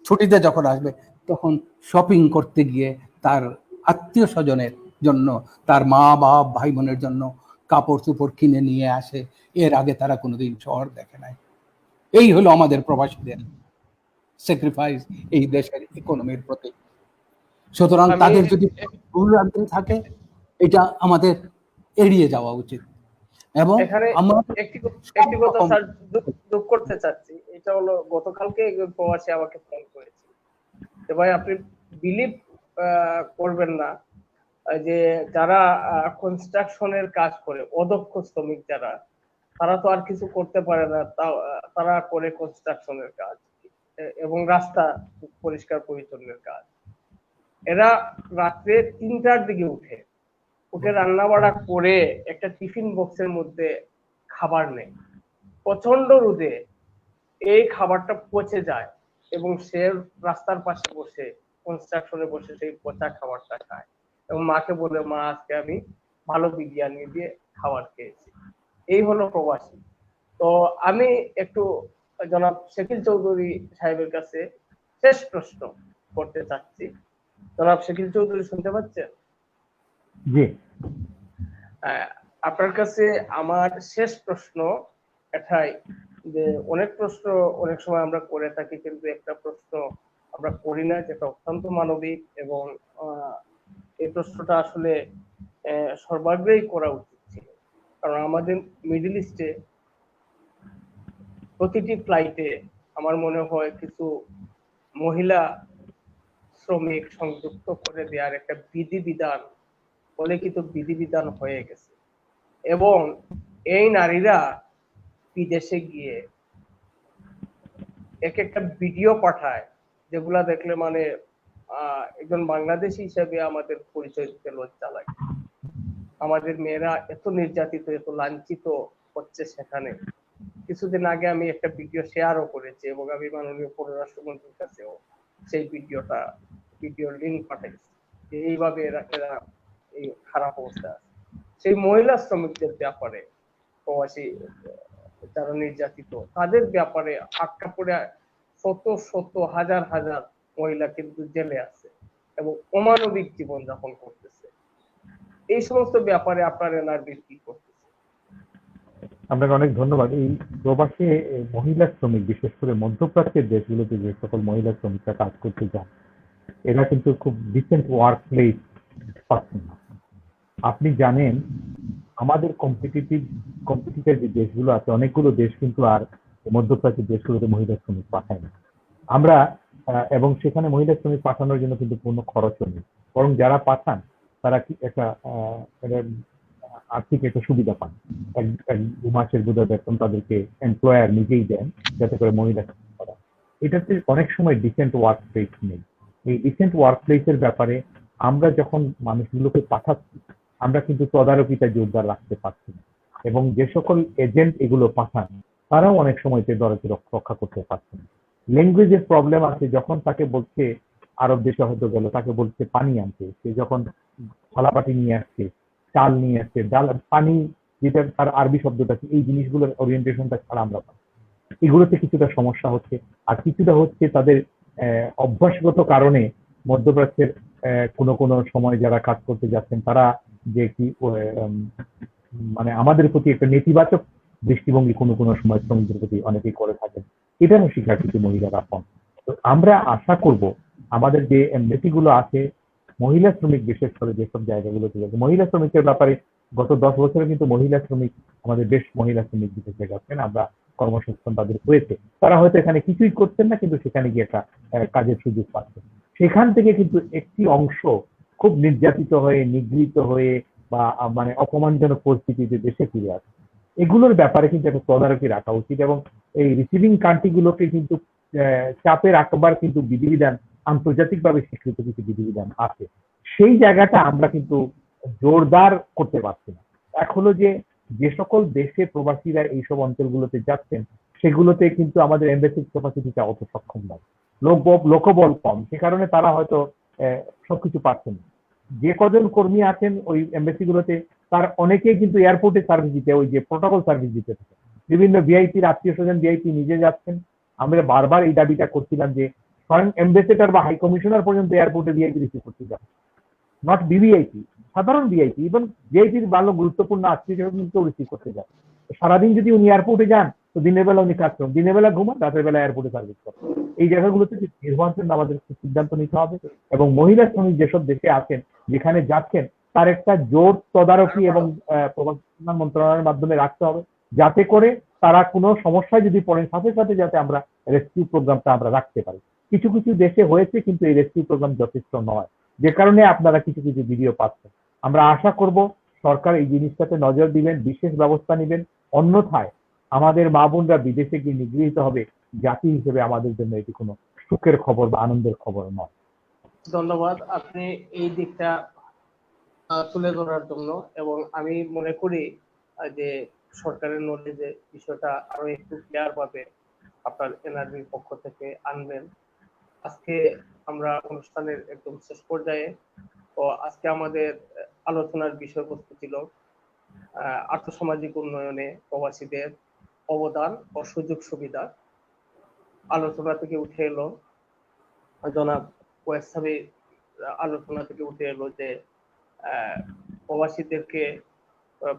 ছুটিতে যখন আসবে, তখন শপিং করতে গিয়ে তার আত্মীয় স্বজনের জন্য, তার মা বাপ ভাই বোনের জন্য কাপড় চোপড় কিনে নিয়ে আসে। এর আগে তারা কোনোদিন শহর দেখে নাই। এই হলো আমাদের প্রবাসীদের স্যাক্রিফাইস এই দেশের ইকোনমির প্রতি। সুতরাং তাদের যদি ভুলভ্রান্তি থাকে, এটা আমাদের এড়িয়ে যাওয়া উচিত। এবং এখানে একটি কথা স্যার যোগ করতে চাচ্ছি, এটা হলো গতকালকে একজন প্রবাসী আমাকে ফোন করেছে যে ভাই আপনি বিলিভ করবেন না, যে যারা কনস্ট্রাকশনের কাজ করে, অদক্ষ শ্রমিক যারা, তারা তো আর কিছু করতে পারে না, তারা করে কনস্ট্রাকশনের কাজ এবং রাস্তা পরিষ্কার পরিচ্ছন্নের কাজ। এরা রাত্রে 3টার দিকে উঠে রান্না বাড়া করে একটা টিফিন বক্সের মধ্যে খাবার নেই, প্রচন্ড রোদে এই খাবারটা পচে যায়, এবং সে রাস্তার পাশে বসে, কনস্ট্রাকশনে বসে সেই পচা খাবারটা খায়, এবং মাকে বলে, মা আজকে আমি ভালো বিরিয়ানি দিয়ে খাবার খেয়েছি। এই হলো প্রবাসী। তো আমি একটু জনাব শাকিল চৌধুরী সাহেবের কাছে শেষ প্রশ্ন করতে চাচ্ছি। জনাব শাকিল চৌধুরী, শুনতে পাচ্ছেন? জি। আপনার কাছে আমার শেষ প্রশ্ন এটাই, যে অনেক প্রশ্ন অনেক সময় আমরা করে থাকি, কিন্তু একটা প্রশ্ন আমরা করি না, যেটা অত্যন্ত মানবিক, এবং এই প্রশ্নটা আসলে সর্বাগ্রেই করা উচিত ছিল। কারণ আমাদের মিডল ইস্টে প্রতিটি ফ্লাইটে আমার মনে হয় কিছু মহিলা শ্রমিক সংযুক্ত করে দেওয়ার একটা বিধিবিধান, অলিখিত বিধিবিধান হয়ে গেছে, এবং এই নারীরা বিদেশে গিয়ে এক একটা ভিডিও পাঠায়, যেগুলা দেখলে মানে একজন বাংলাদেশী হিসেবে আমাদের পরিচয় দিতে লজ্জা লাগে। আমাদের মেয়েরা এত নির্যাতিত, এত লাঞ্ছিত হচ্ছে সেখানে। কিছুদিন আগে আমি একটা ভিডিও শেয়ারও করেছি, এবং আমি মাননীয় পররাষ্ট্রমন্ত্রীর কাছেও সেই ভিডিও লিঙ্ক পাঠাইছি, যে এইভাবে এরা এই খারাপ অবস্থা আছে। সেই মহিলা শ্রমিকদের ব্যাপারে, প্রবাসী যারা নির্যাতিত, তাদের ব্যাপারে আটকা পড়ে শত শত হাজার হাজার মহিলা কিন্তু জেলে আছে এবং অমানবিক জীবন যাপন করতেছে। এই সমস্ত ব্যাপারে আপনার এনআরবি কি করতেছে? আপনাকে অনেক ধন্যবাদ। এই প্রবাসী মহিলা শ্রমিক, বিশেষ করে মধ্যপ্রাচ্যের দেশগুলোতে যে সকল মহিলা শ্রমিকরা কাজ করতে যান, এরা কিন্তু খুব ডিসেন্ট ওয়ার্ক প্লেস পাচ্ছেন না। আপনি জানেন, আমাদের কম্পিটিটর যে দেশগুলো আছে, অনেকগুলো দেশ কিন্তু আর মধ্যপ্রাচ্যের দেশগুলোতে মহিলা শ্রমিক পাঠায় না। আমরা এবং সেখানে মহিলা শ্রমিক পাঠানোর জন্য কিন্তু কোনো খরচও নেই, বরং যারা পাঠান তারা কি একটা আর্থিক একটা সুবিধা পান। 1-2 মাসের বোধহয় বেতন তাদেরকে এমপ্লয়ার নিজেই দেন, যাতে করে মহিলা করা। এটাতে অনেক সময় ডিসেন্ট ওয়ার্ক প্লেস নেই। এই রিসেন্ট ওয়ার্ক প্লেসের ব্যাপারে আমরা যখন মানুষগুলোকে পাঠাচ্ছি, আমরা কিন্তু তদারকিটা জোরদার রাখতে পারছি না, এবং যে সকল এজেন্ট এগুলো পাঠান তারাও অনেক সময় তদারকি রক্ষা করতে পারছে না। ল্যাঙ্গুয়েজের প্রবলেম আছে, যখন তাকে বলছে আরব দেশে হয়তো গেল, তাকে বলছে পানি আনতে, সে যখন থালাবাটি নিয়ে আসছে, চাল নিয়ে আসছে, ডাল, পানি, যেটা তার আরবি শব্দটা, এই জিনিসগুলোর ওরিয়েন্টেশনটা ছাড়া আমরা পাই। এগুলোতে কিছুটা সমস্যা হচ্ছে, আর কিছুটা হচ্ছে তাদের অভ্যাসগত কারণে মধ্যপ্রাচ্যের কোনো কোনো সময় যারা কাজ করতে যাচ্ছেন তারা যে কি মানে আমাদের প্রতি একটা নেতিবাচক দৃষ্টিভঙ্গি কোনো কোনো সময় শ্রমিকদের প্রতি অনেকেই করে থাকেন, এটারও শিকার কিন্তু মহিলারা হন। তো আমরা আশা করব আমাদের যে এমবেসি গুলো আছে, মহিলা শ্রমিক বিশেষ করে যেসব জায়গাগুলোতে যাচ্ছে, মহিলা শ্রমিকের ব্যাপারে গত 10 বছরে কিন্তু মহিলা শ্রমিক, আমাদের বেশ মহিলা শ্রমিক বিদেশে যাচ্ছেন, আমরা কর্মসংস্থান তাদের হয়েছে, তারা হয়তো এখানে কিছুই করছেন না, কিন্তু সেখানে গিয়ে একটা কাজের সুযোগ পাচ্ছেন। সেখান থেকে কিন্তু একটি অংশ খুব নির্যাতিত হয়ে, নিগৃহীত হয়ে বা মানে অপমানজনক পরিস্থিতিতে দেশে ফিরে আসে। এগুলোর ব্যাপারে কিন্তু একটা তদারকি রাখা উচিত, এবং এই রিসিভিং কান্ট্রি গুলোকে কিন্তু চাপে রাখবার কিন্তু বিধিবিধান, আন্তর্জাতিকভাবে স্বীকৃত কিছু বিধিবিধান আছে, সেই জায়গাটা আমরা কিন্তু জোরদার করতে পারছি না। এক হলো যে সকল দেশে প্রবাসীরা এইসব অঞ্চলগুলোতে যাচ্ছেন, সেগুলোতে কিন্তু আমাদের এমবেসির ক্যাপাসিটিটা অত সক্ষম নয়, লোকবল কম, সে কারণে তারা হয়তো সবকিছু পাচ্ছেন। যে কজন কর্মী আছেন ওই এমবেসি গুলোতে, তার অনেকেই কিন্তু এয়ারপোর্টে সার্ভিস দিতে, ওই যে প্রোটোকল সার্ভিস দিতে থাকে, বিভিন্ন ভিআইপির আত্মীয় স্বজন ভিআইপি নিজে যাচ্ছেন। আমরা বারবার এই দাবিটা করছিলাম যে স্বয়ং অ্যাম্বাসেডর বা হাই কমিশনার পর্যন্ত এয়ারপোর্টে ভিআইপি রিসিভ করতে যান, নট ভিভিআইপি, সাধারণ ভিআইপি, এবং ভিআইপির ভালো গুরুত্বপূর্ণ আত্মীয় স্বজন কেউ রিসিভ করতে যান। সারাদিন যদি উনি এয়ারপোর্টে যান, তো দিনের বেলা উনি কাজ করেন, দিনের বেলা ঘুমান, রাতের বেলা এয়ারপোর্টে সার্ভিস করেন। এই জায়গাগুলোতে নির্বাচন আমাদের সিদ্ধান্ত নিতে হবে, এবং মহিলা শ্রমিক যেসব দেশে আছেন, যেখানে যাচ্ছেন, তার একটা জোর তদারকি এবং প্রবাসন মন্ত্রণালয়ের মাধ্যমে রাখতে হবে, যাতে করে তারা কোনো সমস্যায় যদি পড়েন, সাথে সাথে যাতে আমরা রেস্কিউ প্রোগ্রামটা আমরা রাখতে পারি। কিছু কিছু দেশে হয়েছে, কিন্তু এই রেস্কিউ প্রোগ্রাম যথেষ্ট নয়, যে কারণে আপনারা কিছু কিছু ভিডিও পাচ্ছেন। আমরা আশা করব সরকার এই জিনিসটাতে নজর দিবেন, বিশেষ ব্যবস্থা নেবেন, অন্যথায় আমাদের মা বোনরা বিদেশে গিয়ে নিগৃহীত হবে, জাতি হিসেবে আমাদের জন্য এটি কোনো সুখের খবর বা আনন্দের খবর নয়। ধন্যবাদ আপনি এই দিকটা তুলে ধরার জন্য, এবং আমি মনে করি যে সরকারের নলেজে বিষয়টা আরো একটু ক্লিয়ার ভাবে আপনার এনআরবির পক্ষ থেকে আনবেন। আজকে আমরা অনুষ্ঠানের একদম শেষ পর্যায়ে, তো আজকে আমাদের আলোচনার বিষয়বস্তু ছিল আর্থসামাজিক উন্নয়নে প্রবাসীদের অবদান ও সুযোগ সুবিধা। আলোচনা থেকে উঠে এলো, জনাব ওয়াইস সাহেবের আলোচনা থেকে উঠে এলো যে প্রবাসীদেরকে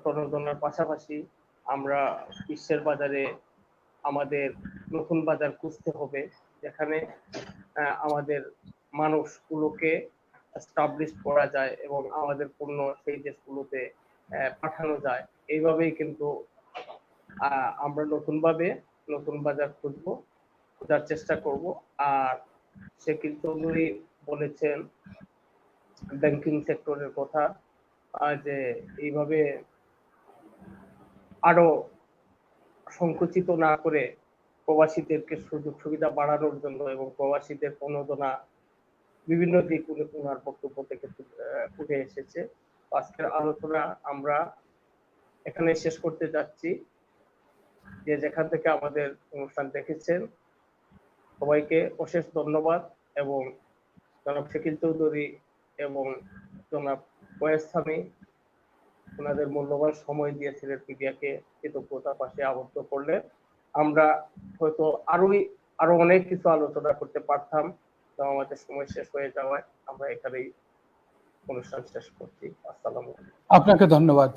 প্রণোদনার পাশাপাশি আমরা বিশ্বের বাজারে আমাদের নতুন বাজার খুঁজতে হবে, যেখানে আমাদের মানুষগুলোকে এস্টাবলিশ করা যায় এবং আমাদের পণ্য সেই দেশগুলোতে পাঠানো যায়। এইভাবেই কিন্তু আমরা নতুন বাজার খোঁজার চেষ্টা করব। আর শাকিল চৌধুরী বলেছেন ব্যাংকিং সেক্টরের কথা, যে এইভাবে আরো সংকুচিত না করে প্রবাসীদেরকে সুযোগ সুবিধা বাড়ানোর জন্য এবং প্রবাসীদের প্রণোদনা বিভিন্ন দিক ওনার বক্তব্য থেকে উঠে এসেছে। আজকের আলোচনা আমরা এখানে শেষ করতে যাচ্ছি। যে যেখান থেকে আমাদের অনুষ্ঠান দেখেছেন সবাইকে অশেষ ধন্যবাদ, এবং জনাব শাকিল চৌধুরী এবং জনাব ওয়াইস সামি ওনাদের মূল্যবান সময় দিয়েছিলেন, মিডিয়াকে কৃতজ্ঞতার পাশে আবদ্ধ করলেন। আমরা হয়তো আরো অনেক কিছু আলোচনা করতে পারতাম, তো আমাদের সময় শেষ হয়ে যাওয়ায় আমরা এখানেই অনুষ্ঠান শেষ করছি। আসসালামু আলাইকুম। আপনাকে ধন্যবাদ।